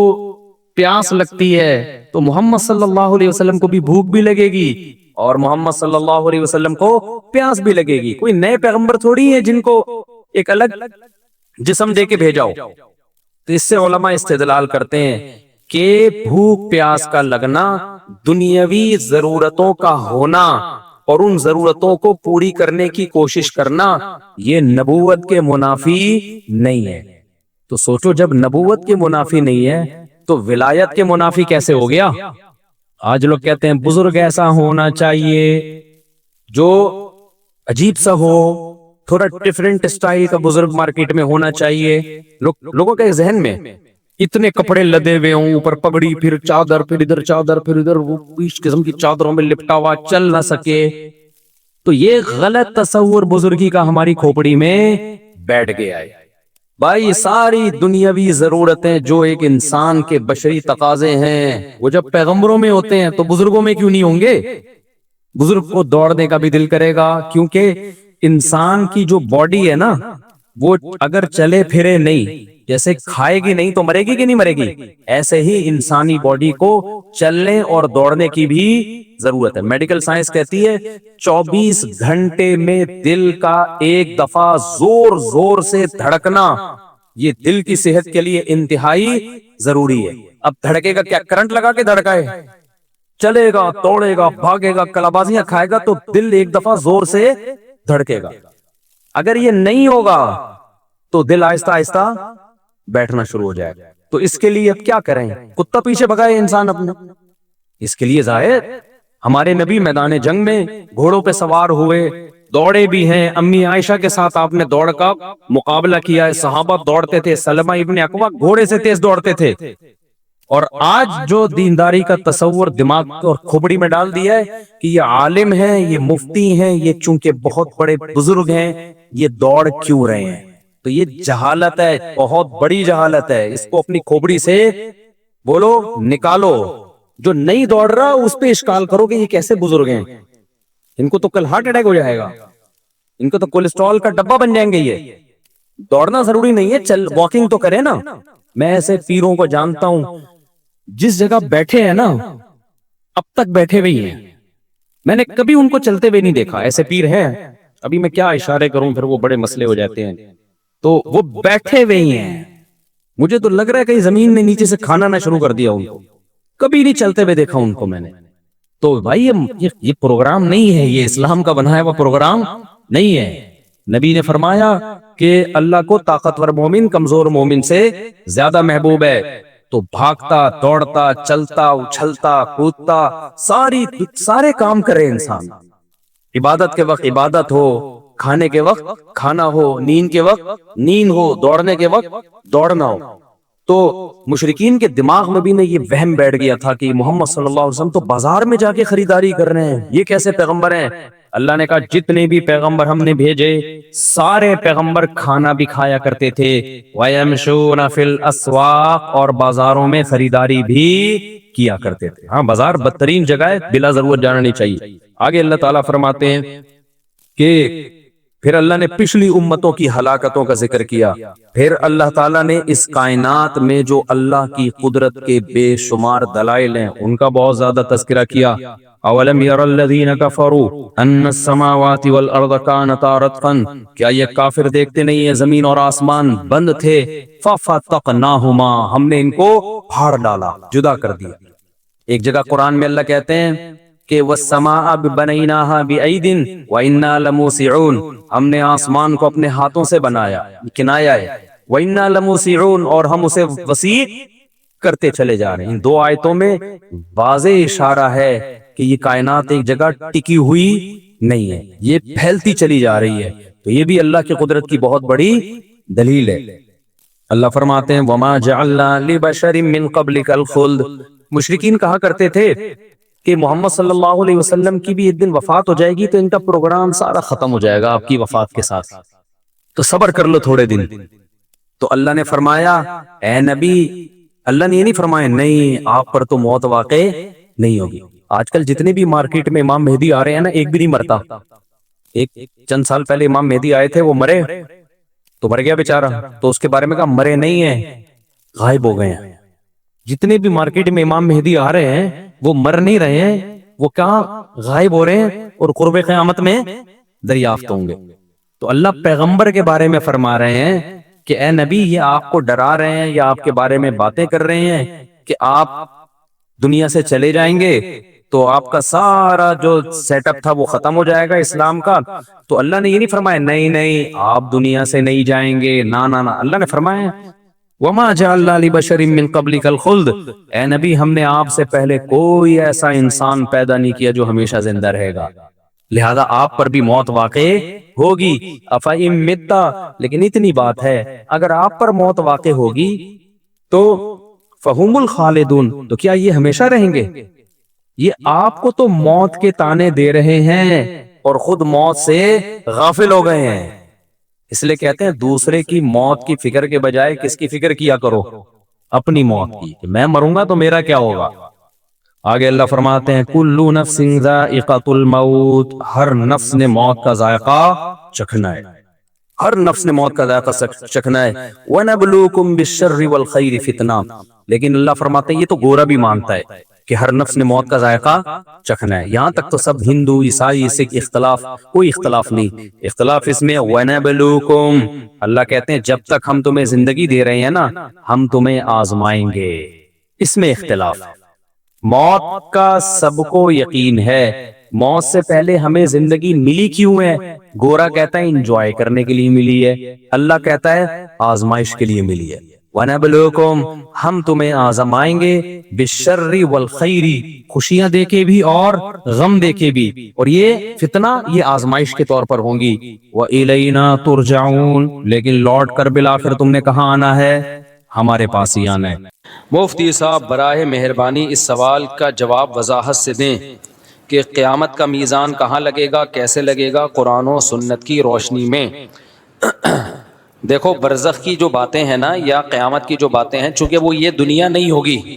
پیاس لگتی ہے، تو محمد صلی اللہ علیہ وسلم کو بھی بھوک بھی لگے گی اور محمد صلی اللہ علیہ وسلم کو پیاس بھی لگے گی۔ کوئی نئے پیغمبر تھوڑی ہے جن کو ایک الگ جسم دے کے بھیجاؤ۔ تو اس سے علماء استدلال کرتے ہیں کہ بھوک پیاس کا لگنا، دنیاوی ضرورتوں کا ہونا اور ان ضرورتوں کو پوری کرنے کی کوشش کرنا، یہ نبوت کے منافی نہیں ہے۔ تو سوچو جب نبوت کے منافی نہیں ہے تو ولایت کے منافی کیسے ہو گیا؟ آج لوگ کہتے ہیں بزرگ ایسا ہونا چاہیے جو عجیب سا ہو، تھوڑا ڈیفرنٹ سٹائل کا بزرگ مارکیٹ میں ہونا چاہیے۔ لوگوں کے ذہن میں اتنے کپڑے لدے ہوئے ہوں، اوپر پگڑی، پھر چادر، پھر ادھر چادر، پھر ادھر، وہ اس قسم کی چادروں میں لپٹا ہوا چل نہ سکے، تو یہ غلط تصور بزرگی کا ہماری کھوپڑی میں بیٹھ گیا ہے۔ بھائی ساری دنیاوی ضرورتیں جو ایک انسان کے بشری تقاضے ہیں وہ جب پیغمبروں میں ہوتے ہیں تو بزرگوں میں کیوں نہیں ہوں گے؟ بزرگ کو دوڑنے کا بھی دل کرے گا، کیونکہ انسان کی جو باڈی ہے نا وہ اگر چلے پھرے نہیں، جیسے کھائے گی نہیں تو مرے گی کہ نہیں مرے گی، ایسے ہی انسانی باڈی کو چلنے اور دوڑنے کی بھی ضرورت ہے۔ میڈیکل سائنس کہتی ہے 24 گھنٹے میں دل کا ایک دفعہ زور زور سے دھڑکنا یہ دل کی صحت کے لیے انتہائی ضروری ہے۔ اب دھڑکے گا کیا؟ کرنٹ لگا کے دھڑکائے؟ چلے گا، دوڑے گا، بھاگے گا، کلابازیاں کھائے گا تو دل ایک دفعہ زور سے دھڑکے گا۔ اگر یہ نہیں ہوگا تو دل آہستہ آہستہ بیٹھنا شروع ہو جائے گا۔ تو اس کے لیے اب کیا کریں؟ کتا پیچھے بھگائے انسان اپنے؟ اس کے لیے ظاہر ہمارے نبی میدان جنگ میں گھوڑوں پہ سوار ہوئے، دوڑے بھی ہیں۔ امی عائشہ کے ساتھ آپ نے دوڑ کا مقابلہ کیا ہے، صحابہ دوڑتے تھے، سلمہ ابن اکوع گھوڑے سے تیز دوڑتے تھے۔ اور آج جو دینداری کا تصور دماغ اور کھوپڑی میں ڈال دیا ہے کہ یہ عالم ہیں، یہ مفتی ہیں، یہ چونکہ بہت بڑے بزرگ ہیں، یہ دوڑ کیوں رہے ہیں؟ تو یہ جہالت ہے، بہت بڑی جہالت ہے۔ اس کو اپنی کھوپڑی سے بولو نکالو۔ جو نہیں دوڑ رہا اس پہ اشکال کرو کہ یہ کیسے بزرگ ہیں، ان کو تو کل ہارٹ اٹیک ہو جائے گا، ان کو تو کولیسٹرول کا ڈبہ بن جائیں گے۔ یہ دوڑنا ضروری نہیں ہے، چل واکنگ تو کرے نا۔ میں ایسے پیروں کو جانتا ہوں جس جگہ بیٹھے ہیں نا اب تک بیٹھے ہوئے ہیں، میں نے کبھی ان کو چلتے ہوئے نہیں دیکھا۔ ایسے پیر ہیں، ابھی میں کیا اشارے کروں، پھر وہ بڑے مسئلے ہو جاتے ہیں، تو وہ بیٹھے ہوئے ہیں۔ مجھے تو لگ رہا ہے کہ زمین نے نیچے سے کھانا نہ شروع کر دیا ان کو، کبھی نہیں چلتے ہوئے دیکھا ان کو میں نے۔ تو بھائی یہ پروگرام نہیں ہے، یہ اسلام کا بنایا ہوا پروگرام نہیں ہے۔ نبی نے فرمایا کہ اللہ کو طاقتور مومن کمزور مومن سے زیادہ محبوب ہے۔ تو بھاگتا، دوڑتا، چلتا، اچھلتا، کودتا، سارے کام کرے انسان۔ عبادت کے وقت عبادت ہو، کھانے کے وقت کھانا ہو، نیند کے وقت نیند ہو، دوڑنے کے وقت دوڑنا ہو۔ تو مشرکین کے دماغ میں بھی نے یہ وہم بیٹھ گیا تھا کہ محمد صلی اللہ علیہ وسلم تو بازار میں جا کے خریداری کر رہے ہیں، یہ کیسے پیغمبر ہیں؟ اللہ نے کہا جتنے بھی پیغمبر ہم نے بھیجے سارے پیغمبر کھانا بھی کھایا کرتے تھے، وَيَمْشُونَ فِي الْأَسْوَاقِ، اور بازاروں میں خریداری بھی کیا کرتے تھے۔ ہاں بازار بدترین جگہ ہے، بلا ضرورت جانا نہیں چاہیے۔ آگے اللہ تعالیٰ فرماتے ہیں کہ پھر اللہ نے پچھلی امتوں کی ہلاکتوں کا ذکر کیا، پھر اللہ تعالیٰ نے اس کائنات میں جو اللہ کی قدرت کے بے شمار دلائل ہیں ان کا بہت زیادہ تذکرہ کیا۔ اولم یر الذین کفروا ان السماوات والارض کانتا رتقا، کیا یہ کافر دیکھتے نہیں ہیں زمین اور آسمان بند تھے، ففتقناہما، ہم نے ان کو پھاڑ ڈالا، جدا کر دیا۔ ایک جگہ قرآن میں اللہ کہتے ہیں کہ وَالسَّمَاءَ بَنَيْنَاهَا بِأَيْدٍ وَإِنَّا لَمُوسِعُونَ، ہم نے آسمان کو اپنے ہاتھوں سے بنایا، کنایا ہے، وَإِنَّا لَمُوسِعُونَ، اور ہم اسے وسیع کرتے چلے جا رہے ہیں. ان دو آیتوں میں واضح اشارہ ہے کہ یہ کائنات ایک جگہ ٹکی ہوئی نہیں ہے, یہ پھیلتی چلی جا رہی ہے. تو یہ بھی اللہ کی قدرت کی بہت بڑی دلیل ہے. اللہ فرماتے ہیں وَمَا جَعَلْنَا لِبَشَرٍ مِّن قَبْلِكَ الْخُلْدَ. مشرکین کہا کرتے تھے کہ محمد صلی اللہ علیہ وسلم کی بھی ایک دن وفات ہو جائے گی تو ان کا پروگرام سارا ختم ہو جائے گا آپ کی وفات کے ساتھ, تو صبر کر لو تھوڑے دن. تو اللہ نے فرمایا اے نبی, اللہ نے یہ نہیں فرمایا نہیں آپ پر تو موت واقع نہیں ہوگی. آج کل جتنے بھی مارکیٹ میں امام مہدی آ رہے ہیں نا, ایک بھی نہیں مرتا. ایک چند سال پہلے امام مہدی آئے تھے, وہ مرے تو مر گیا بیچارہ, تو اس کے بارے میں کہا مرے نہیں ہیں, غائب ہو گئے ہیں. جتنے بھی مارکیٹ میں امام مہدی آ رہے ہیں وہ مر نہیں رہے ہیں, وہ کہاں غائب ہو رہے ہیں اور قرب قیامت میں دریافت ہوں گے. تو اللہ پیغمبر کے بارے میں فرما رہے ہیں کہ اے نبی یہ آپ کو ڈرا رہے ہیں یا آپ کے بارے میں باتیں کر رہے ہیں کہ آپ دنیا سے چلے جائیں گے تو آپ کا سارا جو سیٹ اپ تھا وہ ختم ہو جائے گا اسلام کا. تو اللہ نے یہ نہیں فرمایا نہیں نہیں آپ دنیا سے نہیں جائیں گے, نا نا نا. اللہ نے فرمایا وَمَا جَعَلْنَا لِبَشَرٍ مِّن قَبْلِكَ الْخُلْدَ. اے نبی ہم نے آپ سے پہلے کوئی ایسا انسان پیدا نہیں کیا جو ہمیشہ زندہ رہے گا, لہذا آپ پر بھی موت واقع ہوگی. أَفَإِن مِتَّ, لیکن اتنی بات ہے اگر آپ پر موت واقع ہوگی تو فَهُمُ الْخَالِدُونَ, تو کیا یہ ہمیشہ رہیں گے؟ یہ آپ کو تو موت کے طعنے دے رہے ہیں اور خود موت سے غافل ہو گئے ہیں. اس لیے کہتے ہیں دوسرے کی موت کی فکر کے بجائے کس کی فکر کیا کرو؟ اپنی موت کی, کہ میں مروں گا تو میرا کیا ہوگا. آگے اللہ فرماتے ہیں کُلُّ نَفْسٍ ذَائِقَةُ الْمَوْتِ, ہر نفس نے موت کا ذائقہ چکھنا ہے, ہر نفس نے موت کا ذائقہ چکھنا ہے. وَنَبْلُوكُمْ بِالشَّرِّ وَالْخَيْرِ فِتْنَةً, لیکن اللہ فرماتے ہیں یہ تو گورا بھی مانتا ہے کہ ہر نفس نے موت کا ذائقہ چکھنا ہے. یہاں تک تو سب ہندو عیسائی سکھ اختلاف, کوئی اختلاف نہیں. اختلاف اس میں وَنَبْلُوكُمْ, اللہ کہتے ہیں جب تک ہم تمہیں زندگی دے رہے ہیں نا ہم تمہیں آزمائیں گے. اس میں اختلاف ہے. موت کا سب کو یقین ہے, موت سے پہلے ہمیں زندگی ملی کیوں ہے؟ گورا کہتا ہے انجوائے کرنے کے لیے ملی ہے, اللہ کہتا ہے آزمائش کے لیے ملی ہے. وَنَبْلُوكُمْ, ہم تمہیں آزمائیں گے, بِالشَّرِّ وَالْخَيْرِ, خوشیاں دے کے بھی اور غم دے کے بھی, اور یہ فتنہ یہ آزمائش کے طور پر ہوں گی. وَإِلَيْنَا تُرْجَعُونَ, لیکن لوٹ کر بالآخر تم نے کہاں آنا ہے؟ ہمارے پاس ہی آنا ہے. مفتی صاحب براہ مہربانی اس سوال کا جواب وضاحت سے دیں کہ قیامت کا میزان کہاں لگے گا, کیسے لگے گا قرآن و سنت کی روشنی میں. دیکھو برزخ کی جو باتیں ہیں نا یا قیامت کی جو باتیں ہیں, چونکہ وہ یہ دنیا نہیں ہوگی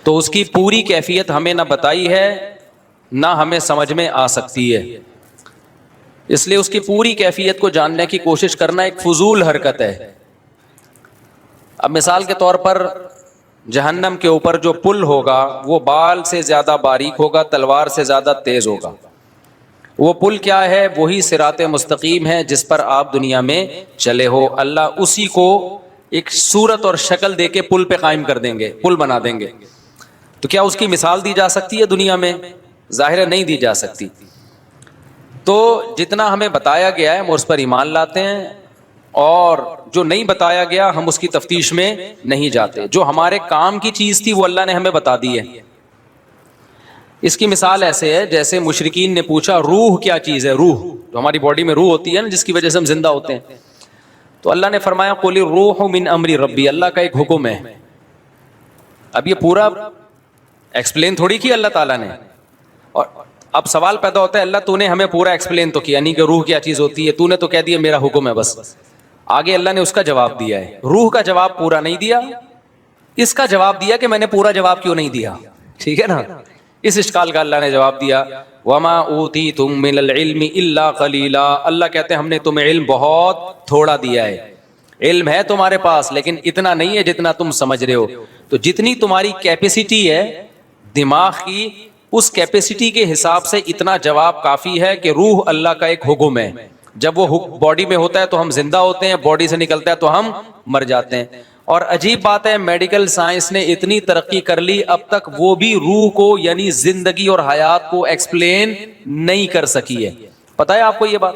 تو اس کی پوری کیفیت ہمیں نہ بتائی ہے نہ ہمیں سمجھ میں آ سکتی ہے. اس لیے اس کی پوری کیفیت کو جاننے کی کوشش کرنا ایک فضول حرکت ہے. اب مثال کے طور پر جہنم کے اوپر جو پل ہوگا وہ بال سے زیادہ باریک ہوگا, تلوار سے زیادہ تیز ہوگا. وہ پل کیا ہے؟ وہی صراط مستقیم ہے جس پر آپ دنیا میں چلے ہو. اللہ اسی کو ایک صورت اور شکل دے کے پل پہ قائم کر دیں گے, پل بنا دیں گے. تو کیا اس کی مثال دی جا سکتی ہے دنیا میں؟ ظاہر نہیں دی جا سکتی. تو جتنا ہمیں بتایا گیا ہے ہم اس پر ایمان لاتے ہیں, اور جو نہیں بتایا گیا ہم اس کی تفتیش میں نہیں جاتے. جو ہمارے کام کی چیز تھی وہ اللہ نے ہمیں بتا دی ہے. اس کی مثال ایسے ہے جیسے مشرکین نے پوچھا روح کیا چیز ہے؟ روح جو ہماری باڈی میں روح ہوتی ہے نا جس کی وجہ سے ہم زندہ ہوتے ہیں, تو اللہ نے فرمایا قُلِ الرُّوحُ مِنْ أَمْرِ رَبِّي, اللہ کا ایک حکم ہے. اب یہ پورا ایکسپلین تھوڑی کیا اللہ تعالیٰ نے, اور اب سوال پیدا ہوتا ہے اللہ تو نے ہمیں پورا ایکسپلین تو کیا نہیں کہ روح کیا چیز ہوتی ہے, تو نے تو کہہ دیا میرا حکم ہے بس. آگے اللہ نے اس کا جواب دیا ہے, روح کا جواب پورا نہیں دیا, اس کا جواب دیا کہ میں نے پورا جواب کیوں نہیں دیا. ٹھیک ہے نا, اس اشکال کا اللہ نے جواب دیا وَمَا أُوتِيتُم مِّنَ الْعِلْمِ إِلَّا قَلِيلًا, اللہ کہتے ہیں ہم نے تمہیں علم بہت تھوڑا دیا ہے. علم ہے تمہارے پاس لیکن اتنا نہیں ہے جتنا تم سمجھ رہے ہو. تو جتنی تمہاری کیپیسٹی ہے دماغ کی, اس کیپیسٹی کے حساب سے اتنا جواب کافی ہے کہ روح اللہ کا ایک حکم ہے. جب وہ باڈی میں ہوتا ہے تو ہم زندہ ہوتے ہیں, باڈی سے نکلتا ہے تو ہم مر جاتے ہیں. اور عجیب بات ہے میڈیکل سائنس نے اتنی ترقی کر لی, اب تک وہ بھی روح کو یعنی زندگی اور حیات کو ایکسپلین نہیں کر سکی ہے. پتہ ہے آپ کو یہ بات؟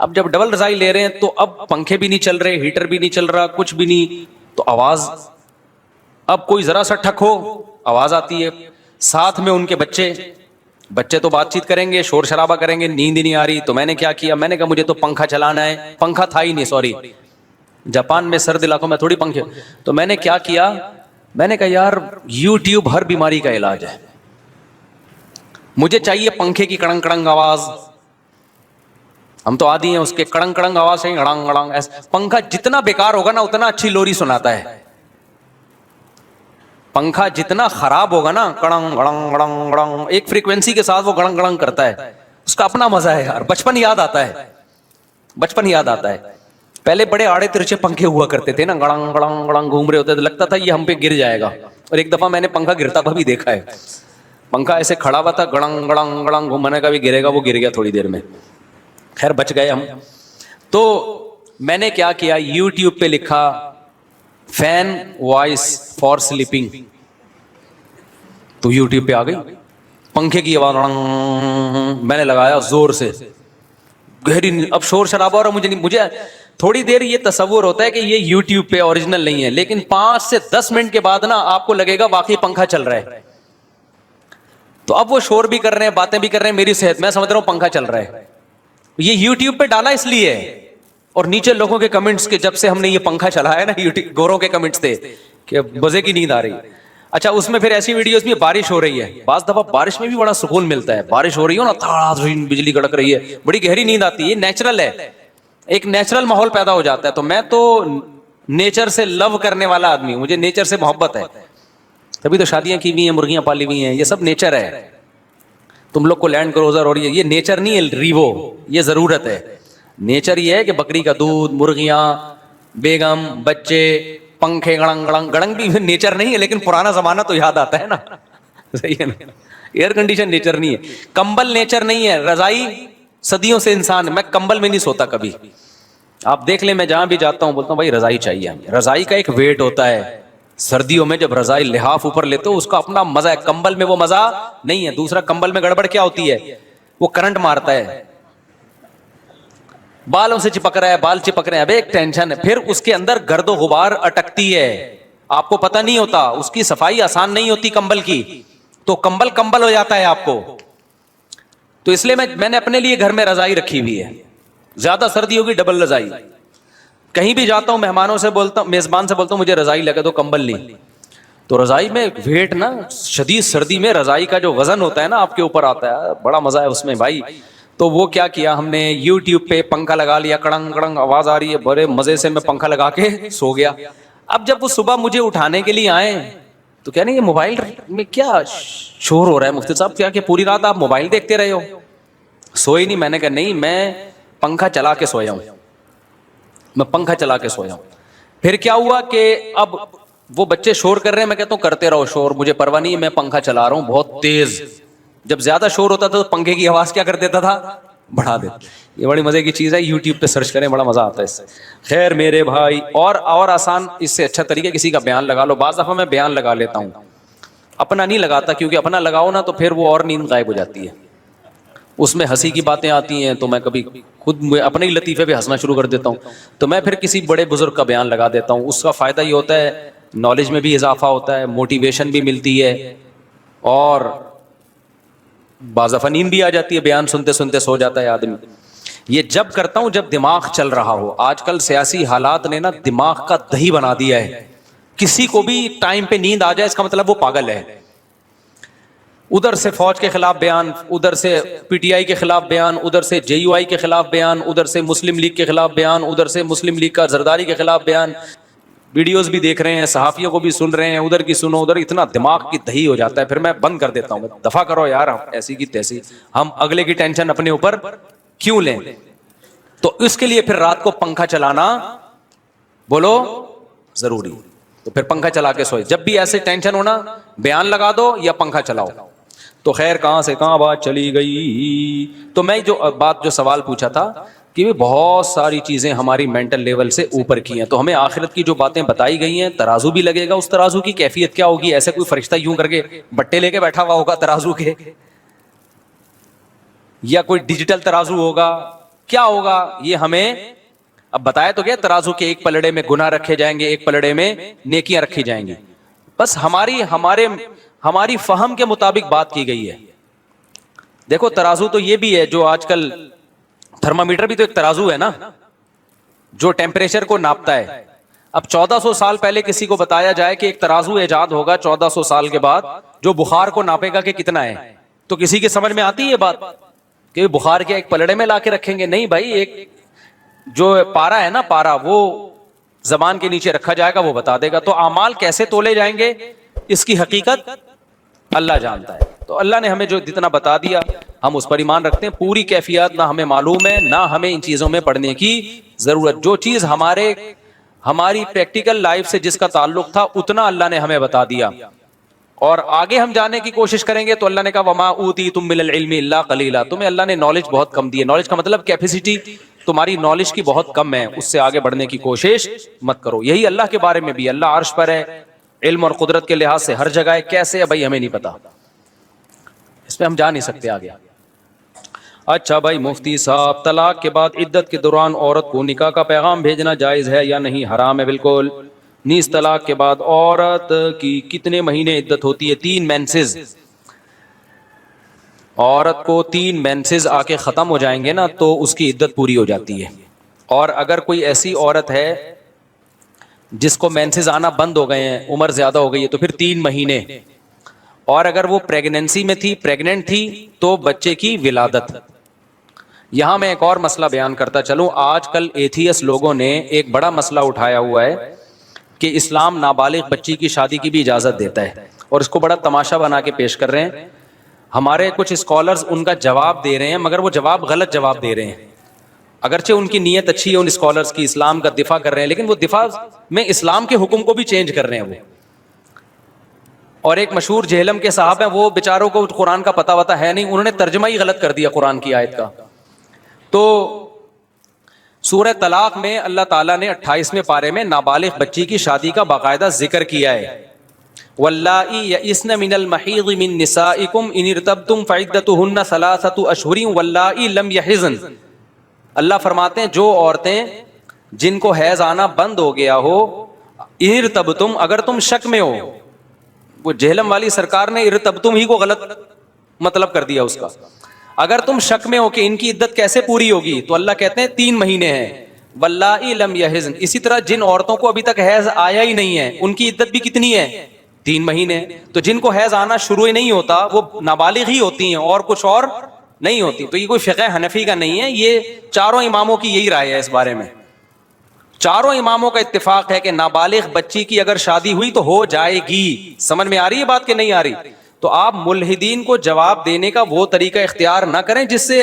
اب جب ڈبل رضائی لے رہے ہیں تو اب پنکھے بھی نہیں چل رہے, ہیٹر بھی نہیں چل رہا, کچھ بھی نہیں, تو آواز, اب کوئی ذرا سا ٹھک ہو آواز آتی ہے. ساتھ میں ان کے بچے تو بات چیت کریں گے, شور شرابہ کریں گے, نیند ہی نہیں آ رہی. تو میں نے کیا کیا, میں نے کہا مجھے تو پنکھا چلانا ہے. پنکھا تھا ہی نہیں, سوری, جاپان میں سرد علاقوں میں تھوڑی پنکھے. تو میں نے کیا کیا, میں نے کہا یار یوٹیوب ہر بیماری کا علاج ہے, مجھے چاہیے پنکھے کی کڑنگ کڑنگ آواز. ہم تو عادی ہیں اس کے کڑنگ کڑنگ آواز سے, گڑنگ گڑنگ. پنکھا جتنا بیکار ہوگا نا اتنا اچھی لوری سناتا ہے. پنکھا جتنا خراب ہوگا نا, کڑنگ گڑنگ گڑنگ گڑنگ, ایک فریکوینسی کے ساتھ وہ گڑنگ گڑنگ کرتا ہے, اس کا اپنا مزہ ہے یار. بچپن یاد آتا ہے, بچپن یاد آتا ہے. پہلے بڑے آڑے ترچے پنکھے ہوا کرتے تھے نا, گڑنگ گڑنگ گڑنگ گھوم رہے ہوتے تھے, لگتا تھا یہ ہم پہ گر جائے گا. اور ایک دفعہ میں نے پنکھا گرتا ہوا بھی دیکھا ہے. پنکھا ایسے کھڑا ہوا تھا, گڑنگ گڑنگ گڑنگ گھومنے کا بھی گرے گا, وہ گر گیا تھوڑی دیر میں. خیر بچ گئے ہم. تو میں نے کیا کیا, یوٹیوب پہ لکھا فین وائس فار سلیپنگ, تو یوٹیوب پہ آ گئی پنکھے کی آواز. میں نے لگایا زور سے, گہری. اب شور شرابہ ہو رہا, مجھے تھوڑی دیر یہ تصور ہوتا ہے کہ یہ یوٹیوب پہ اوریجنل نہیں ہے, لیکن 5 سے 10 منٹ کے بعد نا آپ کو لگے گا واقعی پنکھا چل رہا ہے. تو اب وہ شور بھی کر رہے ہیں, باتیں بھی کر رہے ہیں, میری صحت, میں سمجھ رہا ہوں پنکھا چل رہا ہے. یہ یوٹیوب پہ ڈالا اس لیے, اور نیچے لوگوں کے کمنٹس کے, جب سے ہم نے یہ پنکھا چلایا نا, یوٹیوب گوروں کے کمنٹس تھے کہ مزے کی نیند آ رہی. اچھا اس میں پھر ایسی ویڈیوز میں بارش ہو رہی ہے, بعض دفعہ بارش میں بھی بڑا سکون ملتا ہے. بارش ہو رہی ہو نا, تھڑا بجلی کڑک رہی ہے, بڑی گہری نیند آتی ہے. یہ نیچرل ہے, ایک نیچرل ماحول پیدا ہو جاتا ہے. تو میں تو نیچر سے لو کرنے والا آدمی ہوں, مجھے نیچر سے محبت ہے, تبھی تو شادیاں کی ہوئی ہیں, مرغیاں پالی ہوئی ہیں. یہ سب نیچر ہے. تم لوگ کو لینڈ کروزر اور یہ نیچر نہیں ہے, ریوو, یہ ضرورت ہے. نیچر یہ ہے کہ بکری کا دودھ, مرغیاں, بیگم, بچے, پنکھے, گڑنگ گڑنگ. گڑنگ بھی نیچر نہیں ہے, لیکن پرانا زمانہ تو یاد آتا ہے نا, صحیح ہے نا. ایئر کنڈیشن نیچر نہیں ہے, کمبل نیچر نہیں ہے, رضائی صدیوں سے انسان. میں کمبل میں نہیں سوتا کبھی, آپ دیکھ لیں, میں جہاں بھی جاتا ہوں بولتا ہوں بھائی رضائی چاہیے ہمیں. رضائی کا ایک ویٹ ہوتا ہے, سردیوں میں جب رضائی لحاف اوپر لیتے ہو اس کا اپنا مزہ ہے, کمبل میں وہ مزہ نہیں ہے. دوسرا کمبل میں گڑبڑ کیا ہوتی ہے, وہ کرنٹ مارتا ہے, بالوں سے چپک رہا ہے, بال چپک رہے ہیں, اب ایک ٹینشن ہے. پھر اس کے اندر گرد و غبار اٹکتی ہے, آپ کو پتہ نہیں ہوتا, اس کی صفائی آسان نہیں ہوتی کمبل کی, تو کمبل ہو جاتا ہے آپ کو. تو اس لیے میں نے اپنے لیے گھر میں رضائی رکھی ہوئی ہے. زیادہ سردی ہوگی ڈبل رضائی. کہیں بھی جاتا ہوں مہمانوں سے بولتا ہوں, میزبان سے بولتا ہوں مجھے رضائی لگے تو کمبل نہیں. تو رضائی میں ویٹ نا, شدید سردی میں رضائی کا جو وزن ہوتا ہے نا آپ کے اوپر آتا ہے, بڑا مزہ ہے اس میں بھائی. تو وہ کیا کیا ہم نے, یوٹیوب پہ پنکھا لگا لیا, کڑنگ کڑنگ آواز آ رہی ہے, بڑے مزے سے میں پنکھا لگا کے سو گیا. اب جب وہ صبح مجھے اٹھانے کے لیے آئے تو کہہ رہے ہیں یہ موبائل میں کیا شور ہو رہا ہے مفتی صاحب, کیا کہ پوری رات آپ موبائل دیکھتے رہے ہو, سوئے نہیں. میں نے کہا نہیں, میں پنکھا چلا کے سویا ہوں, میں پنکھا چلا کے سویا ہوں. پھر کیا ہوا کہ اب وہ بچے شور کر رہے ہیں, میں کہتا ہوں کرتے رہو شور, مجھے پرواہ نہیں ہے, میں پنکھا چلا رہا ہوں بہت تیز. جب زیادہ شور ہوتا تھا تو پنکھے کی آواز کیا کر دیتا تھا, بڑھا دیتا. یہ بڑی مزے کی چیز ہے, یوٹیوب پہ سرچ کریں, بڑا مزہ آتا ہے اس سے. خیر میرے بھائی, اور آسان اس سے اچھا طریقہ کسی کا بیان لگا لو. بعض دفعہ میں بیان لگا لیتا ہوں, اپنا نہیں لگاتا, کیونکہ اپنا لگاؤ نا تو پھر وہ اور نیند غائب ہو جاتی ہے, اس میں ہنسی کی باتیں آتی ہیں, تو میں کبھی خود اپنے ہی لطیفے پہ ہنسنا شروع کر دیتا ہوں. تو میں پھر کسی بڑے بزرگ کا بیان لگا دیتا ہوں. اس کا فائدہ یہ ہوتا ہے, نالج میں بھی اضافہ ہوتا ہے, موٹیویشن بھی ملتی ہے, اور بعض دفعہ نیند بھی آ جاتی ہے, بیان سنتے سنتے سو جاتا ہے آدمی. یہ جب کرتا ہوں جب دماغ چل رہا ہو. آج کل سیاسی حالات نے نا دماغ کا دہی بنا دیا ہے, کسی کو بھی ٹائم پہ نیند آ جائے اس کا مطلب وہ پاگل ہے. ادھر سے فوج کے خلاف بیان, ادھر سے پی ٹی آئی کے خلاف بیان, ادھر سے جے یو آئی کے خلاف بیان, ادھر سے مسلم لیگ کے خلاف بیان, ادھر سے مسلم لیگ کا زرداری کے خلاف بیان. ویڈیوز بھی دیکھ رہے ہیں, صحافیوں کو بھی سن رہے ہیں, ادھر کی سنو ادھر, اتنا دماغ کی دہی ہو جاتا ہے. پھر میں بند کر دیتا ہوں, دفع کرو یار, ایسی کی تیسی, ہم اگلے کی ٹینشن اپنے اوپر کیوں لیں. تو اس کے لیے پھر رات کو پنکھا چلانا بولو ضروری. تو پھر پنکھا چلا کے سوئے. جب بھی ایسے ٹینشن ہونا, بیان لگا دو یا پنکھا چلاؤ. تو خیر کہاں سے کہاں بات چلی گئی. تو میں جو سوال پوچھا تھا کہ بہت ساری چیزیں ہماری مینٹل لیول سے اوپر کی ہیں, تو ہمیں آخرت کی جو باتیں بتائی گئی ہیں, ترازو بھی لگے گا, اس ترازو کی کیفیت کیا ہوگی, ایسے کوئی فرشتہ یوں کر کے بٹے لے کے بیٹھا ہوا ہوگا ترازو کے, یا کوئی ڈیجیٹل ترازو ہوگا, کیا ہوگا یہ ہمیں اب بتایا تو گیا، ترازو کے ایک پلڑے میں گناہ رکھے جائیں گے، ایک پلڑے میں نیکیاں رکھی جائیں گی. بس ہماری فہم کے مطابق بات کی گئی ہے. دیکھو ترازو تو یہ بھی ہے جو آج کل تھرمامیٹر بھی تو ایک ترازو ہے نا، جو ٹیمپریچر کو ناپتا ہے. اب 1400 سال پہلے کسی کو بتایا جائے کہ ایک ترازو ایجاد ہوگا 1400 سال کے بعد جو بخار کو ناپے گا کہ کتنا ہے، تو کسی کے سمجھ میں آتی ہے یہ بات کہ بخار کیا ایک پلڑے میں لا کے رکھیں گے؟ نہیں بھائی، ایک جو پارا ہے نا، پارا وہ زبان کے نیچے رکھا جائے گا، وہ بتا دے گا. تو اعمال کیسے تولے جائیں گے اس کی حقیقت اللہ جانتا ہے. تو اللہ نے ہمیں جو جتنا بتا دیا ہم اس پر ایمان رکھتے ہیں. پوری کیفیات نہ ہمیں معلوم ہے، نہ ہمیں ان چیزوں میں پڑھنے کی ضرورت. جو چیز ہماری پریکٹیکل لائف سے جس کا تعلق تھا اتنا اللہ نے ہمیں بتا دیا، اور آگے ہم جانے کی کوشش کریں گے تو اللہ نے کہا وما اوتیتم من العلم الا قلیلا، تمہیں اللہ نے نالج بہت کم دی ہے. نالج کا مطلب کیپیسٹی تمہاری نالج کی بہت کم ہے، اس سے آگے بڑھنے کی کوشش مت کرو. یہی اللہ کے بارے میں بھی، اللہ عرش پر ہے، علم اور قدرت کے لحاظ سے ہر جگہ ہے. کیسے ہے بھائی ہمیں نہیں پتا، اس پہ ہم جا نہیں سکتے آگے. اچھا بھائی مفتی صاحب، طلاق کے بعد عدت کے دوران عورت کو نکاح کا پیغام بھیجنا جائز ہے یا نہیں؟ حرام ہے بالکل. نیز طلاق کے بعد عورت کی کتنے مہینے عدت ہوتی ہے؟ 3 مینسز. عورت کو 3 مینسز آ کے ختم ہو جائیں گے نا تو اس کی عدت پوری ہو جاتی ہے. اور اگر کوئی ایسی عورت ہے جس کو مینسز آنا بند ہو گئے ہیں، عمر زیادہ ہو گئی ہے، تو پھر 3 مہینے. اور اگر وہ پریگننسی میں تھی، پریگننٹ تھی، تو بچے کی ولادت. یہاں میں ایک اور مسئلہ بیان کرتا چلوں. آج کل ایتھیس لوگوں نے ایک بڑا مسئلہ اٹھایا ہوا ہے کہ اسلام نابالغ بچی کی شادی کی بھی اجازت دیتا ہے، اور اس کو بڑا تماشا بنا کے پیش کر رہے ہیں. ہمارے کچھ اسکالرز ان کا جواب دے رہے ہیں، مگر وہ جواب غلط جواب دے رہے ہیں. اگرچہ ان کی نیت اچھی ہے ان اسکالرز کی، اسلام کا دفاع کر رہے ہیں، لیکن وہ دفاع میں اسلام کے حکم کو بھی چینج کر رہے ہیں وہ. اور ایک مشہور جہلم کے صاحب ہیں، وہ بیچاروں کو قرآن کا پتہ وتا ہے نہیں، انہوں نے ترجمہ ہی غلط کر دیا قرآن کی آیت کا. تو سورہ طلاق میں اللہ تعالیٰ نے 28ویں پارے میں نابالغ بچی کی شادی کا باقاعدہ ذکر کیا ہے. واللائی یئسن من المحیض من نسائکم ان ارتبتم فعدتہن 3 اشہر واللائی لم یحضن. اللہ فرماتے ہیں جو عورتیں جن کو حیض آنا بند ہو گیا ہو، ان ارتبتم، اگر تم شک میں ہو. وہ جہلم والی سرکار نے ارتبتم ہی کو غلط مطلب کر دیا اس کا. اگر تم شک میں ہو کہ ان کی عدت کیسے پوری ہوگی تو اللہ کہتے ہیں 3 مہینے ہیں. واللائی لم یحضن. اسی طرح جن عورتوں کو ابھی تک حیض آیا ہی نہیں ہے ان کی عدت بھی کتنی ہے؟ 3 مہینے. تو جن کو حیض آنا شروع ہی نہیں ہوتا وہ نابالغ ہی ہوتی ہیں اور کچھ اور نہیں ہوتی. تو یہ کوئی فقہ حنفی کا نہیں ہے، یہ چاروں اماموں کی یہی رائے ہے اس بارے میں. چاروں اماموں کا اتفاق ہے کہ نابالغ بچی کی اگر شادی ہوئی تو ہو جائے گی. سمجھ میں آ رہی ہے بات کہ نہیں آ رہی؟ تو آپ ملحدین کو جواب دینے کا وہ طریقہ اختیار نہ کریں جس سے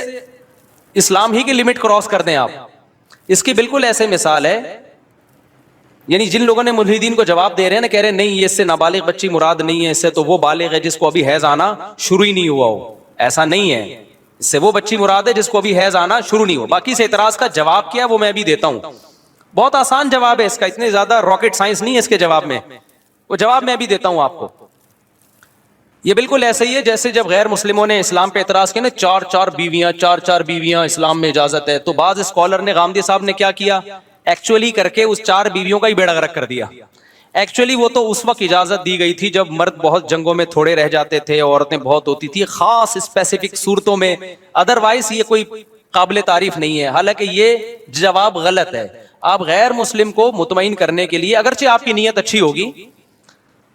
اسلام ہی کی لمٹ کراس کر دیں آپ. اس کی بالکل ایسے مثال ہے، یعنی جن لوگوں نے ملحدین کو جواب دے رہے ہیں نا، کہہ رہے ہیں نہیں یہ اس سے نابالغ بچی مراد نہیں ہے، اس سے تو وہ بالغ ہے جس کو ابھی حیض آنا شروع ہی نہیں ہوا ہو. ایسا نہیں ہے، اس سے وہ بچی مراد ہے جس کو ابھی حیض آنا شروع نہیں ہوا. باقی سے اعتراض کا جواب کیا وہ میں بھی دیتا ہوں، بہت آسان جواب ہے اس کا، اتنے زیادہ راکٹ سائنس نہیں ہے اس کے جواب میں. وہ جواب میں بھی دیتا ہوں آپ کو. یہ بالکل ایسا ہی ہے جیسے جب غیر مسلموں نے اسلام پہ اعتراض کیا نا، 4 بیویاں اسلام میں اجازت ہے، تو بعض اسکالر نے، غامدی صاحب نے کیا کیا، ایکچولی کر کے اس 4 بیویوں کا ہی بیڑا غرق کر دیا. ایکچولی وہ تو اس وقت اجازت دی گئی تھی جب مرد بہت جنگوں میں تھوڑے رہ جاتے تھے، عورتیں بہت ہوتی تھی خاص اسپیسیفک صورتوں میں، ادروائز یہ کوئی قابل تعریف نہیں ہے. حالانکہ یہ جواب غلط ہے. آپ غیر مسلم کو مطمئن کرنے کے لیے، اگرچہ آپ کی نیت اچھی ہوگی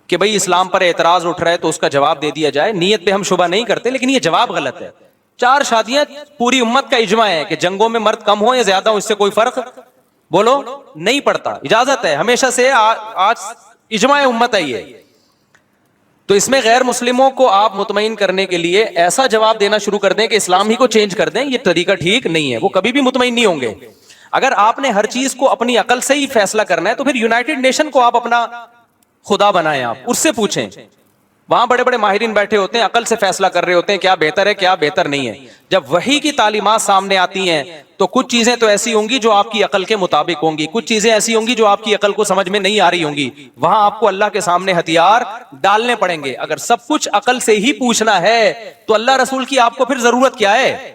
کہ بھئی اسلام پر اعتراض اٹھ رہا ہے تو اس کا جواب دے دیا جائے، نیت پہ ہم شبہ نہیں کرتے، لیکن یہ جواب غلط ہے. 4 شادیاں پوری امت کا اجماع ہے کہ جنگوں میں مرد کم ہو یا زیادہ ہو اس سے کوئی فرق بولو نہیں پڑتا، اجازت ہے ہمیشہ سے، آج اجماع امت ہے یہ. تو اس میں غیر مسلموں کو آپ مطمئن کرنے کے لیے ایسا جواب دینا شروع کر دیں کہ اسلام ہی کو چینج کر دیں، یہ طریقہ ٹھیک نہیں ہے. وہ کبھی بھی مطمئن نہیں ہوں گے. اگر آپ نے ہر چیز کو اپنی عقل سے ہی فیصلہ کرنا ہے تو پھر یونائٹڈ نیشن کو آپ اپنا خدا بنائیں، آپ اس سے پوچھیں. وہاں بڑے بڑے ماہرین بیٹھے ہوتے ہیں، عقل سے فیصلہ کر رہے ہوتے ہیں کیا بہتر ہے کیا بہتر نہیں ہے. جب وحی کی تعلیمات سامنے آتی ہیں تو کچھ چیزیں تو ایسی ہوں گی جو آپ کی عقل کے مطابق ہوں گی، کچھ چیزیں ایسی ہوں گی جو آپ کی عقل کو سمجھ میں نہیں آ رہی ہوں گی. وہاں آپ کو اللہ کے سامنے ہتھیار ڈالنے پڑیں گے. اگر سب کچھ عقل سے ہی پوچھنا ہے تو اللہ رسول کی آپ کو پھر ضرورت کیا ہے؟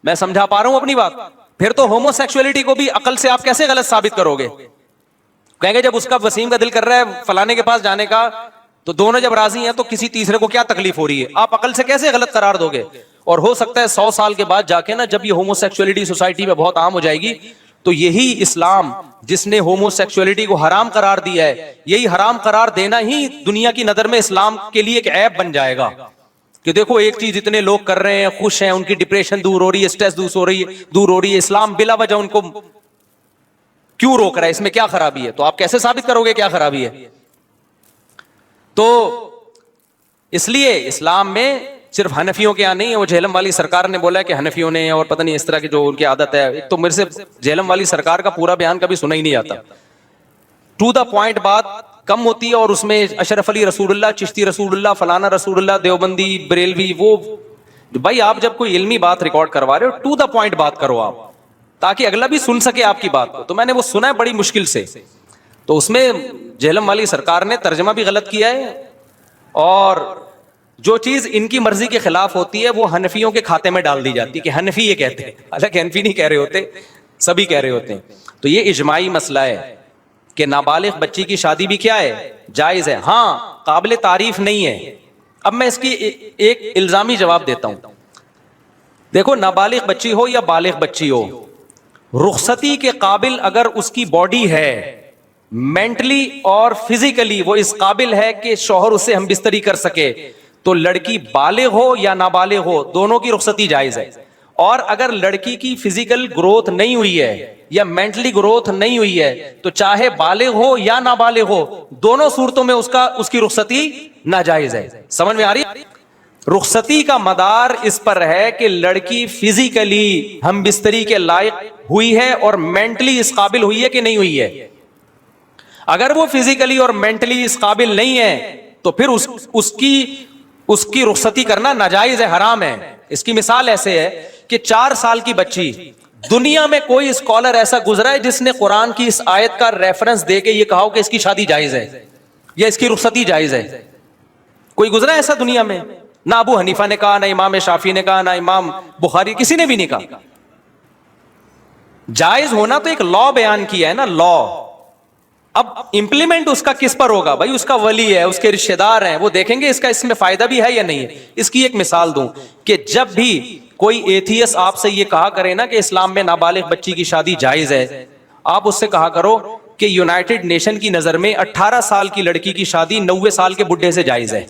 میں سمجھا پا رہا ہوں اپنی بات؟ پھر تو ہومو سیکسولیٹی کو بھی عقل سے آپ کیسے غلط ثابت کرو گے؟ کہیں گے جب اس کا وسیم کا دل کر رہا ہے فلانے کے پاس جانے کا تو دونوں جب راضی ہیں تو کسی تیسرے کو کیا تکلیف ہو رہی ہے؟ آپ عقل سے کیسے غلط قرار دو گے؟ اور ہو سکتا ہے 100 سال کے بعد جا کے نا جب یہ ہومو سیکسولیٹی سوسائٹی میں بہت عام ہو جائے گی تو یہی اسلام جس نے ہومو سیکسولیٹی کو حرام قرار دیا ہے، یہی حرام قرار دینا ہی دنیا کی نظر میں اسلام کے لیے ایک عیب بن جائے گا کہ دیکھو ایک چیز اتنے لوگ کر رہے ہیں، خوش ہیں، ان کی ڈپریشن دور ہو رہی ہے، اسٹریس دور ہو رہی ہے، اسلام بلا وجہ ان کو کیوں روک رہا ہے؟ اس میں کیا خرابی ہے؟ تو آپ کیسے ثابت کرو گے کیا خرابی ہے؟ تو اس لیے اسلام میں صرف حنفیوں کے یہاں نہیں ہے، وہ جہلم والی سرکار نے بولا ہے کہ حنفیوں نے اور پتہ نہیں اس طرح کی جو ان کی عادت ہے، ایک تو میرے سے جہلم والی سرکار کا پورا بیان کبھی سنا ہی نہیں آتا، ٹو دا پوائنٹ بات کم ہوتی ہے، اور اس میں اشرف علی رسول اللہ، چشتی رسول اللہ، فلانا رسول اللہ، دیوبندی، بریلوی، وہ بھائی آپ جب کوئی علمی بات ریکارڈ کروا رہے ہو ٹو دا پوائنٹ بات کرو آپ، تاکہ اگلا بھی سن سکے آپ کی بات کو۔ تو میں نے وہ سنا ہے بڑی مشکل سے، تو اس میں جہلم والی سرکار نے ترجمہ بھی غلط کیا ہے، اور جو چیز ان کی مرضی کے خلاف ہوتی ہے وہ حنفیوں کے کھاتے میں ڈال دی جاتی ہے کہ حنفی یہ کہتے ہیں، حالانکہ حنفی نہیں کہہ رہے ہوتے، سبھی کہہ رہے ہوتے ہیں۔ تو یہ اجماعی مسئلہ ہے کہ نابالغ بچی کی شادی بھی کیا ہے؟ جائز ہے، ہاں قابل تعریف نہیں ہے۔ اب میں اس کی ایک الزامی جواب دیتا ہوں۔ دیکھو نابالغ بچی ہو یا بالغ بچی ہو، رخصتی کے قابل اگر اس کی باڈی ہے، مینٹلی اور فزیکلی وہ اس قابل ہے کہ شوہر اسے ہم بستری کر سکے، تو لڑکی بالغ ہو یا نابالغ ہو دونوں کی رخصتی جائز ہے۔ اور اگر لڑکی کی فزیکل گروتھ نہیں ہوئی ہے یا مینٹلی گروتھ نہیں ہوئی ہے تو چاہے بالغ ہو یا نابالغ ہو دونوں صورتوں میں اس کی رخصتی ناجائز ہے۔ سمجھ میں آ رہی ہے؟ رخصتی کا مدار اس پر ہے کہ لڑکی فزیکلی ہم بستری کے لائق ہوئی ہے اور مینٹلی اس قابل ہوئی ہے کہ نہیں ہوئی ہے۔ اگر وہ فزیکلی اور مینٹلی اس قابل نہیں ہے تو پھر اس کی رخصتی کرنا ناجائز ہے، حرام ہے۔ اس کی مثال ایسے ہے کہ 4 سال کی بچی، دنیا میں کوئی اسکالر ایسا گزرا ہے جس نے قرآن کی اس آیت کا ریفرنس دے کے یہ کہا ہو کہ اس کی شادی جائز ہے یا اس کی رخصتی جائز ہے؟ کوئی گزرا ہے ایسا دنیا میں؟ نہ ابو حنیفہ نے کہا، نہ امام شافعی نے کہا، نہ امام بخاری، کسی نے بھی نہیں کہا۔ جائز ہونا تو ایک لا بیان کیا ہے نا، لا۔ اب امپلیمنٹ اس کا کس پر ہوگا؟ بھائی اس کا ولی ہے، اس کے رشتہ دار ہیں، وہ دیکھیں گے اس میں فائدہ بھی ہے یا نہیں ہے۔ اس کی ایک مثال دوں کہ جب بھی کوئی ایتھیس آپ سے یہ کہا کرے نا کہ اسلام میں نابالغ بچی کی شادی جائز ہے، آپ اس سے کہا کرو کہ یونائٹڈ نیشن کی نظر میں 18 سال کی لڑکی کی شادی 90 سال کے بڈھے سے جائز ہے۔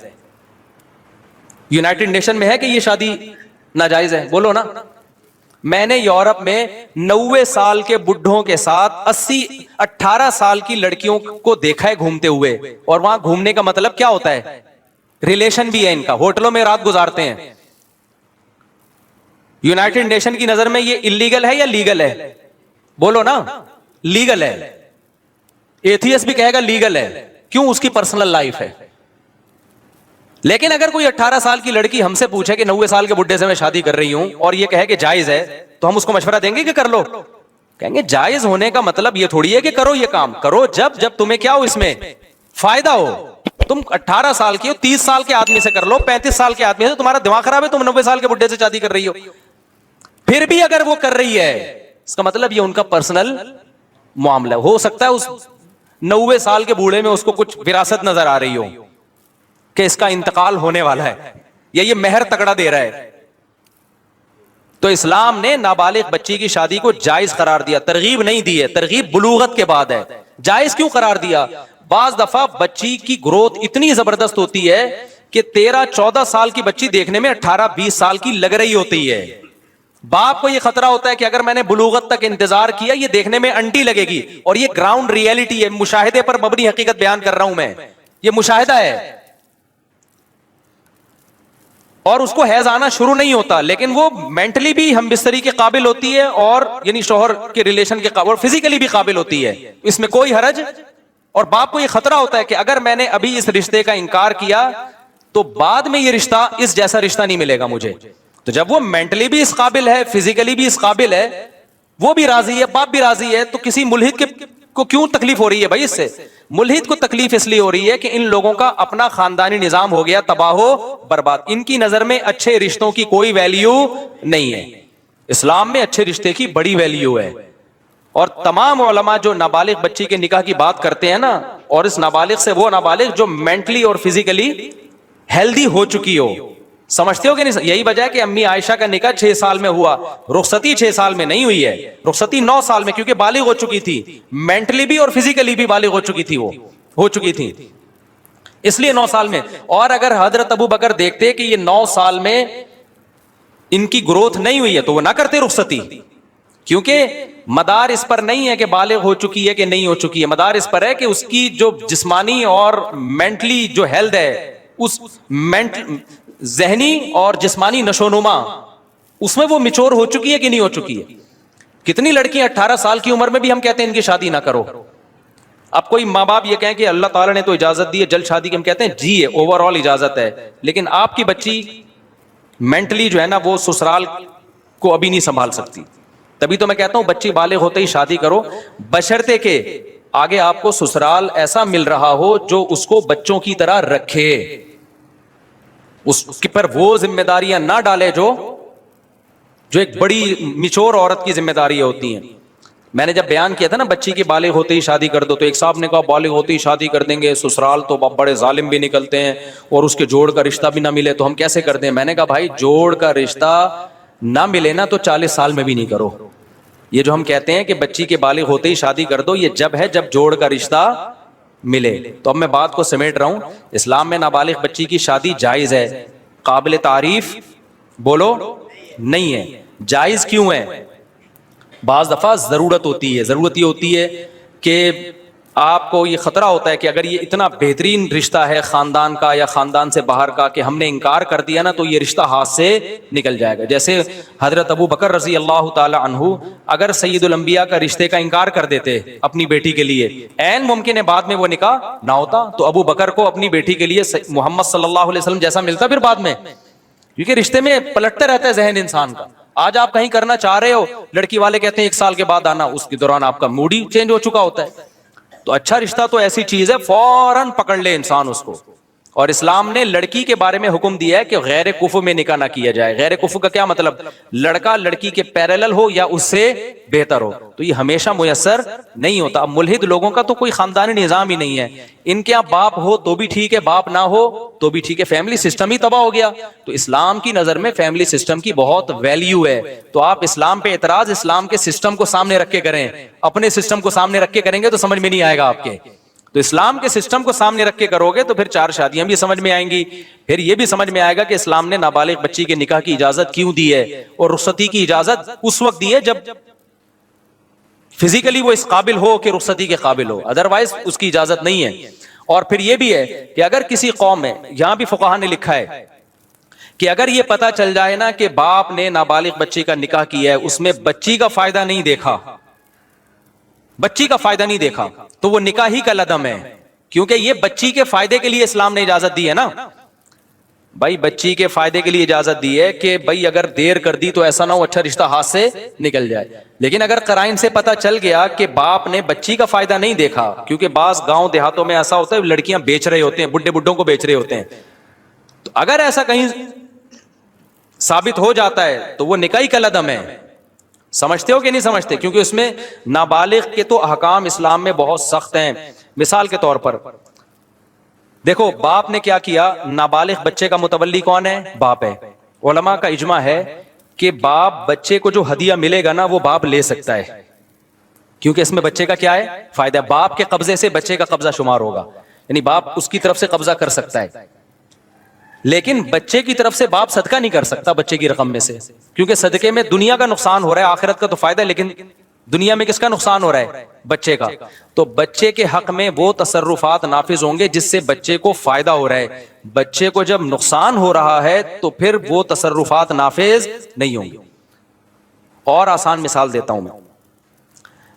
یونائٹڈ نیشن میں ہے کہ یہ شادی ناجائز ہے؟ بولو نا۔ میں نے یورپ میں 90 سال کے بڈھوں کے ساتھ 18 سال کی لڑکیوں کو دیکھا ہے گھومتے ہوئے، اور وہاں گھومنے کا مطلب کیا ہوتا ہے؟ ریلیشن بھی ہے ان کا، ہوٹلوں میں رات گزارتے ہیں۔ یونائٹڈ نیشن کی نظر میں یہ اللیگل ہے یا لیگل ہے؟ بولو نا، لیگل ہے۔ ایتھیس بھی کہے گا لیگل ہے، کیوں؟ اس کی پرسنل لائف ہے۔ لیکن اگر کوئی 18 سال کی لڑکی ہم سے پوچھے کہ 90 سال کے بڈھے سے میں شادی کر رہی ہوں اور یہ کہے کہ جائز ہے، تو ہم اس کو مشورہ دیں گے کہ کر لو؟ کہیں گے جائز ہونے کا مطلب یہ تھوڑی ہے کہ کرو یہ کام، کرو جب تمہیں کیا ہو، اس میں فائدہ ہو۔ تم 18 سال کی ہو، 30 سال کے آدمی سے کر لو، 35 سال کے آدمی سے، تمہارا دماغ خراب ہے، تم 90 سال کے بڈھے سے شادی کر رہی ہو۔ پھر بھی اگر وہ کر رہی ہے، اس کا مطلب یہ ان کا پرسنل معاملہ ہے۔ ہو سکتا ہے اس 90 سال کے بوڑھے میں اس کو کچھ وراثت نظر آ رہی ہو کہ اس کا انتقال ہونے والا ہے، یا یہ مہر تگڑا دے رہا ہے۔ تو اسلام نے نابالغ بچی کی شادی کو جائز قرار دیا، ترغیب نہیں دی ہے، ترغیب بلوغت کے بعد ہے۔ جائز کیوں قرار دیا؟ بعض دفعہ بچی کی گروتھ اتنی زبردست ہوتی ہے کہ 13-14 سال کی بچی دیکھنے میں 18-20 سال کی لگ رہی ہوتی ہے۔ باپ کو یہ خطرہ ہوتا ہے کہ اگر میں نے بلوغت تک انتظار کیا، یہ دیکھنے میں انٹی لگے گی، اور یہ گراؤنڈ ریئلٹی ہے، مشاہدے پر مبنی حقیقت بیان کر رہا ہوں میں، یہ مشاہدہ ہے۔ اور اس کو حیض آنا شروع نہیں ہوتا، لیکن وہ مینٹلی بھی ہم بستری کے قابل ہوتی ہے، اور یعنی شوہر کے ریلیشن کے قابل، اور فزیکلی بھی قابل ہوتی ہے، اس میں کوئی حرج۔ اور باپ کو یہ خطرہ ہوتا ہے کہ اگر میں نے ابھی اس رشتے کا انکار کیا تو بعد میں یہ رشتہ اس جیسا رشتہ نہیں ملے گا مجھے۔ تو جب وہ مینٹلی بھی اس قابل ہے، فزیکلی بھی اس قابل ہے، وہ بھی راضی ہے، باپ بھی راضی ہے، تو کسی ملحد کو کیوں تکلیف ہو رہی ہے بھائی؟ اس سے ملحد کو تکلیف اس لیے ہو رہی ہے کہ ان لوگوں کا اپنا خاندانی نظام ہو گیا تباہ و برباد، ان کی نظر میں اچھے رشتوں کی کوئی ویلیو نہیں ہے۔ اسلام میں اچھے رشتے کی بڑی ویلیو ہے. اور تمام علماء جو نابالغ بچی کے نکاح کی بات کرتے ہیں نا, اور اس نابالغ سے وہ نابالغ جو مینٹلی اور فزیکلی ہیلدی ہو چکی ہو, سمجھتے ہو کہ نہیں؟ یہی وجہ ہے کہ امی عائشہ کا نکاح 6 سال میں ہوا, رخصتی 6 سال میں نہیں ہوئی ہے, رخصتی 9 سال میں, کیونکہ بالغ ہو چکی تھی, مینٹلی بھی اور فزیکلی بھی بالغ ہو چکی تھی, وہ ہو چکی تھی, اس لیے 9 سال میں. اور اگر حضرت ابو بکر دیکھتے کہ یہ 9 سال میں ان کی گروتھ نہیں ہوئی ہے تو وہ نہ کرتے رخصتی, کیونکہ مدار اس پر نہیں ہے کہ بالغ ہو چکی ہے کہ نہیں ہو چکی ہے, مدار اس پر ہے کہ اس کی جو جسمانی اور مینٹلی جو ہیلتھ ہے, اس ذہنی اور جسمانی نشوونما اس میں وہ میچور ہو چکی ہے کہ نہیں ہو چکی ہے. کتنی لڑکیاں 18 سال کی عمر میں بھی ہم کہتے ہیں ان کی شادی نہ کرو. اب کوئی ماں باپ یہ کہیں کہ اللہ تعالیٰ نے تو اجازت دی ہے جلد شادی کی, ہم کہتے ہیں جی ہے, اوور آل اجازت ہے, لیکن آپ کی بچی مینٹلی جو ہے نا وہ سسرال کو ابھی نہیں سنبھال سکتی. تبھی تو میں کہتا ہوں بچی بالغ ہوتے ہی شادی کرو, بشرطے کہ آگے آپ کو سسرال ایسا مل رہا ہو جو اس کو بچوں کی طرح رکھے, اس کے پر وہ ذمہ داریاں نہ ڈالے جو ایک بڑی میچور عورت کی ذمہ داریاں ہوتی ہیں. میں نے جب بیان کیا تھا نا بچی کی بالغ ہوتے ہی شادی کر دو, تو ایک صاحب نے کہا بالغ ہوتے ہی شادی کر دیں گے, سسرال تو بڑے ظالم بھی نکلتے ہیں اور اس کے جوڑ کا رشتہ بھی نہ ملے تو ہم کیسے کر دیں. میں نے کہا بھائی جوڑ کا رشتہ نہ ملے نا تو 40 سال میں بھی نہیں کرو. یہ جو ہم کہتے ہیں کہ بچی کے بالغ ہوتے ہی شادی کر دو, یہ جب ہے جب جوڑ کا رشتہ ملے. تو اب میں بات کو سمیٹ رہا ہوں, اسلام میں نابالغ بچی کی شادی جائز ہے, قابل تعریف بولو نہیں ہے. جائز کیوں ہے؟ بعض دفعہ ضرورت ہوتی ہے, ضرورت یہ ہوتی ہے کہ آپ کو یہ خطرہ ہوتا ہے کہ اگر یہ اتنا بہترین رشتہ ہے خاندان کا یا خاندان سے باہر کا کہ ہم نے انکار کر دیا نا تو یہ رشتہ ہاتھ سے نکل جائے گا. جیسے حضرت ابو بکر رضی اللہ تعالی عنہ اگر سید الانبیاء کا رشتے کا انکار کر دیتے اپنی بیٹی کے لیے, عین ممکن ہے بعد میں وہ نکاح نہ ہوتا, تو ابو بکر کو اپنی بیٹی کے لیے محمد صلی اللہ علیہ وسلم جیسا ملتا پھر بعد میں, کیونکہ رشتے میں پلٹتا رہتا ہے ذہن انسان کا. آج آپ کہیں کرنا چاہ رہے ہو, لڑکی والے کہتے ہیں 1 سال کے بعد آنا, اس کے دوران آپ کا موڈ ہی چینج ہو چکا ہوتا ہے. تو اچھا رشتہ تو ایسی چیز ہے فوراً پکڑ لے انسان اس کو. اور اسلام نے لڑکی کے بارے میں حکم دیا ہے کہ غیر کفو میں نکاح نہ کیا جائے. غیر کفو کا کیا مطلب؟ لڑکا لڑکی کے پیرالل ہو یا اس سے بہتر ہو. تو یہ ہمیشہ میسر نہیں ہوتا. اب ملحد لوگوں کا تو کوئی خاندانی نظام ہی نہیں ہے, ان کے یہاں باپ ہو تو بھی ٹھیک ہے, باپ نہ ہو تو بھی ٹھیک ہے, فیملی سسٹم ہی تباہ ہو گیا. تو اسلام کی نظر میں فیملی سسٹم کی بہت ویلیو ہے. تو آپ اسلام پہ اعتراض اسلام کے سسٹم کو سامنے رکھ کے کریں, اپنے سسٹم کو سامنے رکھ کے کریں گے تو سمجھ میں نہیں آئے گا آپ کے. تو اسلام کے سسٹم کو سامنے رکھ کے کرو گے تو پھر 4 شادیاں بھی سمجھ میں آئیں گی. پھر یہ بھی سمجھ میں آئے گا کہ اسلام نے نابالغ بچی کے نکاح کی اجازت کیوں دی ہے, اور رخصتی کی اجازت اس وقت دی ہے جب فزیکلی وہ اس قابل ہو کہ رخصتی کے قابل ہو, ادروائز اس کی اجازت نہیں ہے. اور پھر یہ بھی ہے کہ اگر کسی قوم میں, یہاں بھی فقہا نے لکھا ہے کہ اگر یہ پتا چل جائے نا کہ باپ نے نابالغ بچی کا نکاح کیا ہے, اس میں بچی کا فائدہ نہیں دیکھا, بچی کا فائدہ نہیں دیکھا, تو وہ نکاح ہی کا لدم ہے. کیونکہ یہ بچی کے فائدے کے لیے اسلام نے اجازت دی ہے نا بھائی, بچی کے فائدے کے لیے اجازت دی ہے کہ بھائی اگر دیر کر دی تو ایسا نہ ہو اچھا رشتہ ہاتھ سے نکل جائے. لیکن اگر قرائن سے پتا چل گیا کہ باپ نے بچی کا فائدہ نہیں دیکھا, کیونکہ بعض گاؤں دیہاتوں میں ایسا ہوتا ہے لڑکیاں بیچ رہے ہوتے ہیں, بڈھوں کو بیچ رہے ہوتے ہیں, تو اگر ایسا کہیں ثابت ہو جاتا ہے تو وہ نکاح کا لدم ہے. سمجھتے ہو کہ نہیں سمجھتے؟ کیونکہ اس میں نابالغ کے تو احکام اسلام میں بہت سخت ہیں. مثال کے طور پر دیکھو, باپ نے کیا کیا, نابالغ بچے کا متولی کون ہے؟ باپ ہے. علماء کا اجماع ہے کہ باپ بچے کو جو ہدیہ ملے گا نا وہ باپ لے سکتا ہے, کیونکہ اس میں بچے کا کیا ہے؟ فائدہ. باپ کے قبضے سے بچے کا قبضہ شمار ہوگا, یعنی باپ اس کی طرف سے قبضہ کر سکتا ہے. لیکن بچے کی طرف سے باپ صدقہ نہیں کر سکتا بچے کی رقم میں سے, کیونکہ صدقے میں دنیا کا نقصان ہو رہا ہے, آخرت کا تو فائدہ ہے, لیکن دنیا میں کس کا نقصان ہو رہا ہے؟ بچے کا. تو بچے کے حق میں وہ تصرفات نافذ ہوں گے جس سے بچے کو فائدہ ہو رہا ہے. بچے کو جب نقصان ہو رہا ہے تو پھر وہ تصرفات نافذ نہیں ہوں گے. اور آسان مثال دیتا ہوں میں.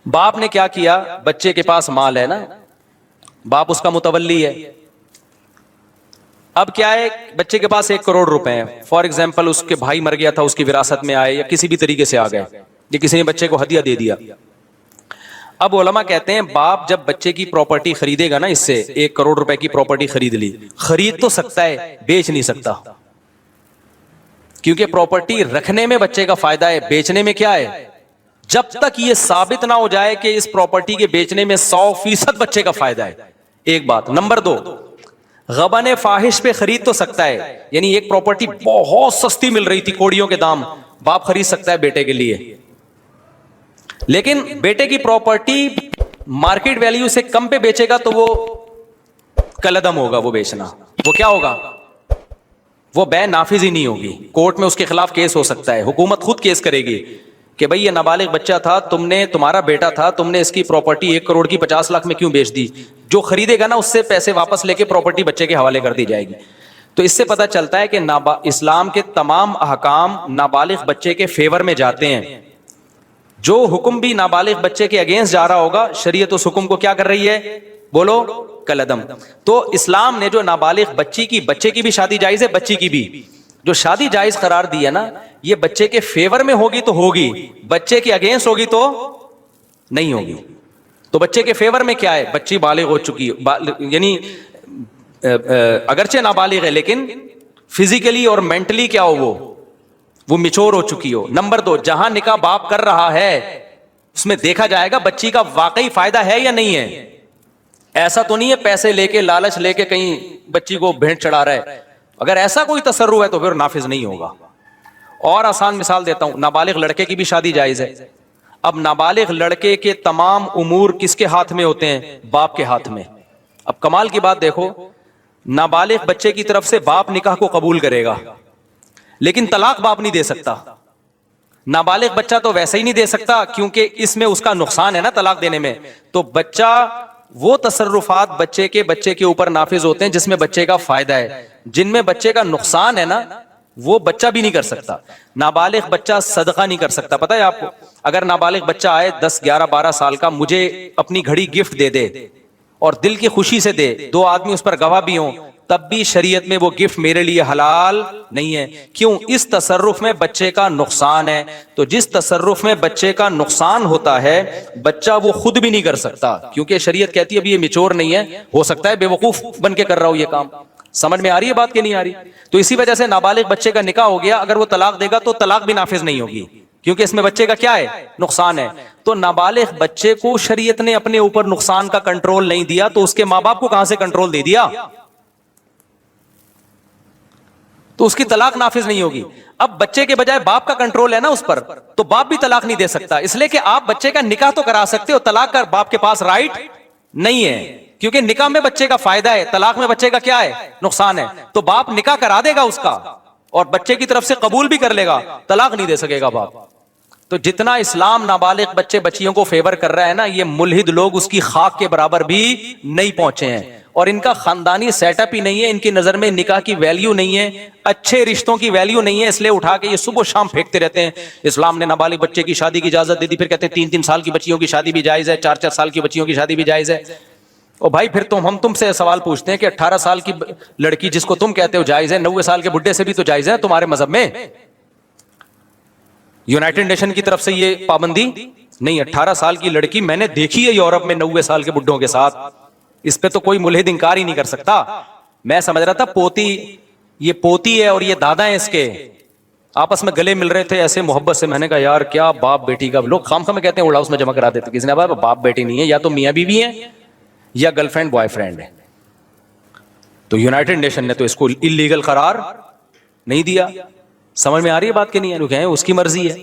باپ نے کیا کیا, بچے کے پاس مال ہے نا, باپ اس کا متولی ہے. اب کیا ہے, بچے کے پاس 1 کروڑ روپے ہیں, فار ایگزامپل اس کے بھائی مر گیا تھا, اس کی وراثت میں آئے یا کسی بھی طریقے سے آ گئے, یا کسی نے بچے کو ہدیہ دے دیا. اب علماء کہتے ہیں باپ جب بچے کی پراپرٹی خریدے گا نا, اس سے 1 کروڑ روپے کی پراپرٹی خرید لی, خرید تو سکتا ہے, بیچ نہیں سکتا. کیونکہ پراپرٹی رکھنے میں بچے کا فائدہ ہے, بیچنے میں کیا ہے؟ جب تک یہ ثابت نہ ہو جائے کہ اس پراپرٹی کے بیچنے میں 100% بچے کا فائدہ ہے. ایک بات. نمبر 2, غبن فاحش پہ خرید تو سکتا ہے, یعنی ایک پراپرٹی بہت سستی مل رہی تھی کوڑیوں کے دام, باپ خرید سکتا ہے بیٹے کے لیے, لیکن بیٹے کی پراپرٹی مارکیٹ ویلیو سے کم پہ بیچے گا تو وہ کلعدم ہوگا. وہ بیچنا, وہ کیا ہوگا؟ وہ بے نافذ ہی نہیں ہوگی. کورٹ میں اس کے خلاف کیس ہو سکتا ہے, حکومت خود کیس کرے گی کہ بھئی یہ نابالغ بچہ تھا, تمہارا بیٹا تھا, تم نے اس کی پراپرٹی 1 کروڑ کی 50 لاکھ میں کیوں بیچ دی؟ جو خریدے گا نا اس سے پیسے واپس لے کے پراپرٹی بچے کے حوالے کر دی جائے گی. تو اس سے پتہ چلتا ہے کہ اسلام کے تمام احکام نابالغ بچے کے فیور میں جاتے ہیں. جو حکم بھی نابالغ بچے کے اگینسٹ جا رہا ہوگا, شریعت اس حکم کو کیا کر رہی ہے؟ بولو, کلعدم. تو اسلام نے جو نابالغ بچے کی بھی شادی جائز ہے, بچی کی بھی جو شادی جائز قرار دی ہے نا, یہ بچے کے فیور میں ہوگی تو ہوگی, بچے کے اگینسٹ ہوگی تو نہیں ہوگی. تو بچے کے فیور میں کیا ہے؟ بچی بالغ ہو چکی ہے, یعنی اگرچہ نابالغ ہے لیکن فزیکلی اور مینٹلی کیا ہو, وہ میچور ہو چکی ہو. نمبر 2, جہاں نکاح باپ کر رہا ہے اس میں دیکھا جائے گا بچی کا واقعی فائدہ ہے یا نہیں ہے. ایسا تو نہیں ہے پیسے لے کے, لالچ لے کے کہیں بچی کو بھینٹ چڑھا رہا ہے. اگر ایسا کوئی تصرف ہے تو پھر نافذ نہیں ہوگا. اور آسان مثال دیتا ہوں, نابالغ لڑکے کی بھی شادی جائز ہے. اب نابالغ لڑکے کے تمام امور کس کے ہاتھ میں ہوتے ہیں؟ باپ کے ہاتھ میں. اب کمال کی بات دیکھو, نابالغ بچے کی طرف سے باپ نکاح کو قبول کرے گا لیکن طلاق باپ نہیں دے سکتا. نابالغ بچہ تو ویسے ہی نہیں دے سکتا کیونکہ اس میں اس کا نقصان ہے نا طلاق دینے میں. تو بچہ, وہ تصرفات بچے کے اوپر نافذ ہوتے ہیں جس میں بچے کا فائدہ ہے. جن میں بچے کا نقصان ہے نا, وہ بچہ بھی نہیں کر سکتا. نابالغ بچہ صدقہ نہیں کر سکتا. پتہ ہے آپ کو, اگر نابالغ بچہ آئے 10, 11, 12 سال کا, مجھے اپنی گھڑی گفٹ دے دے اور دل کی خوشی سے دے, 2 آدمی اس پر گواہ بھی ہوں, تب بھی شریعت میں وہ گفٹ میرے لیے حلال نہیں ہے. کیوں؟ اس تصرف میں بچے کا نقصان ہے. تو جس تصرف میں بچے کا نقصان ہوتا ہے بچہ وہ خود بھی نہیں کر سکتا, کیونکہ شریعت کہتی ہے ابھی یہ میچور نہیں ہے, ہو سکتا ہے بے وقوف بن کے کر رہا ہو یہ کام. سمجھ میں آ رہی ہے بات کہ نہیں آ رہی؟ تو اسی وجہ سے نابالغ بچے کا نکاح ہو گیا, اگر وہ طلاق دے گا تو طلاق بھی نافذ نہیں ہوگی کیونکہ اس میں بچے کا کیا ہے؟ نقصان ہے. تو نابالغ بچے کو شریعت نے اپنے اوپر نقصان کا کنٹرول نہیں دیا, تو اس کے ماں باپ کو کہاں سے کنٹرول دے دیا؟ تو اس کی طلاق نافذ نہیں ہوگی. اب بچے کے بجائے باپ کا کنٹرول ہے نا اس پر, تو باپ بھی طلاق نہیں دے سکتا. اس لیے کہ آپ بچے کا نکاح تو کرا سکتے ہو, طلاق کا باپ کے پاس رائٹ نہیں ہے, کیونکہ نکاح میں بچے کا فائدہ ہے, طلاق میں بچے کا کیا ہے؟ نقصان ہے. تو باپ نکاح کرا دے گا اس کا اور بچے کی طرف سے قبول بھی کر لے گا, طلاق نہیں دے سکے گا باپ. تو جتنا اسلام نابالغ بچیوں کو فیور کر رہا ہے نا, یہ ملحد لوگ اس کی خاک کے برابر بھی نہیں پہنچے ہیں, اور ان کا خاندانی سیٹ اپ ہی نہیں ہے. ان کی نظر میں نکاح کی ویلیو نہیں ہے, اچھے رشتوں کی ویلیو نہیں ہے, اس لیے اٹھا کے یہ صبح شام پھینکتے رہتے ہیں اسلام نے نابالغ بچے کی شادی کی اجازت دے دی, پھر کہتے ہیں 3 سال کی بچیوں کی شادی بھی جائز ہے, 4 سال کی بچیوں کی شادی بھی جائز ہے. اور بھائی پھر ہم تم سے سوال پوچھتے ہیں کہ 18 سال کی لڑکی جس کو تم کہتے ہو جائز ہے, 90 سال کے بڈھے سے بھی تو جائز ہے تمہارے مذہب میں. یونائٹڈ نیشن کی طرف سے یہ پابندی نہیں. 18 سال کی لڑکی میں نے دیکھی ہے یورپ میں 90 سال کے بڈھوں کے ساتھ, اس پہ تو کوئی ملحد انکار ہی نہیں کر سکتا. میں سمجھ رہا تھا یہ پوتی ہے اور یہ دادا ہیں اس کے, آپس میں گلے مل رہے تھے ایسے محبت سے. میں نے کہا یار کیا باپ بیٹی کا, لوگ خام میں کہتے ہیں ووڈ ہاؤس میں جمع کرا دیتے, کسی نے کہا باپ بیٹی نہیں ہے, یا تو میاں بیوی ہیں یا گرل فرینڈ بوائے فرینڈ ہے. تو یونائٹڈ نیشن نے تو اس کو اللیگل قرار نہیں دیا. سمجھ میں آ رہی ہے بات کہ نہیں ہے؟ اس کی مرضی ہے.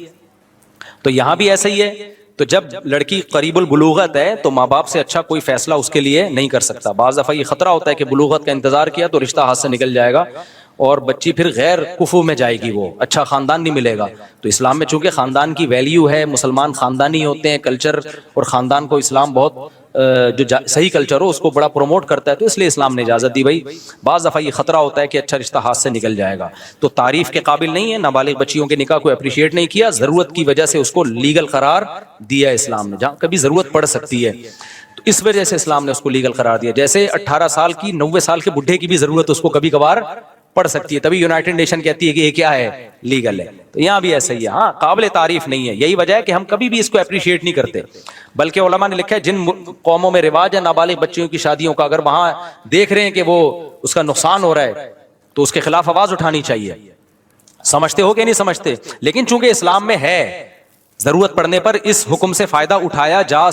تو یہاں بھی ایسا ہی ہے. تو جب لڑکی قریب البلوغت ہے تو ماں باپ سے اچھا کوئی فیصلہ اس کے لیے نہیں کر سکتا. بعض دفعہ یہ خطرہ ہوتا ہے کہ بلوغت کا انتظار کیا تو رشتہ ہاتھ سے نکل جائے گا اور بچی پھر غیر کفو میں جائے گی, وہ اچھا خاندان نہیں ملے گا. تو اسلام میں چونکہ خاندان کی ویلیو ہے, مسلمان خاندانی ہوتے ہیں, کلچر اور خاندان کو اسلام بہت جو صحیح کلچر ہو اس کو بڑا پروموٹ کرتا ہے, تو اس لیے اسلام نے اجازت دی. بھائی بعض دفعہ یہ خطرہ ہوتا ہے کہ اچھا رشتہ ہاتھ سے نکل جائے گا, تو تعریف کے قابل نہیں ہے. نابالغ بچیوں کے نکاح کو اپریشیٹ نہیں کیا, ضرورت کی وجہ سے اس کو لیگل قرار دیا اسلام نے, جہاں کبھی ضرورت پڑ سکتی ہے تو اس وجہ سے اسلام نے اس کو لیگل قرار دیا. جیسے 18 سال کی 90 سال کے بڈھے کی بھی ضرورت اس کو کبھی کبھار پڑ سکتی ہے, تبھی یونائٹڈ نیشن کہتی ہے کہ یہ کیا ہے؟ لیگل ہے. تو یہاں بھی ایسا ہی ہے. ہاں قابل تعریف نہیں ہے, یہی وجہ ہے کہ ہم کبھی بھی اس کو اپریشیٹ نہیں کرتے. بلکہ علماء نے لکھا ہے جن قوموں میں رواج ہے نابالغ بچیوں کی شادیوں کا, اگر وہاں دیکھ رہے ہیں کہ وہ اس کا نقصان ہو رہا ہے تو اس کے خلاف آواز اٹھانی چاہیے. سمجھتے ہو کہ نہیں سمجھتے؟ لیکن چونکہ اسلام میں ہے، ضرورت پڑنے پر اس حکم سے فائدہ اٹھایا جا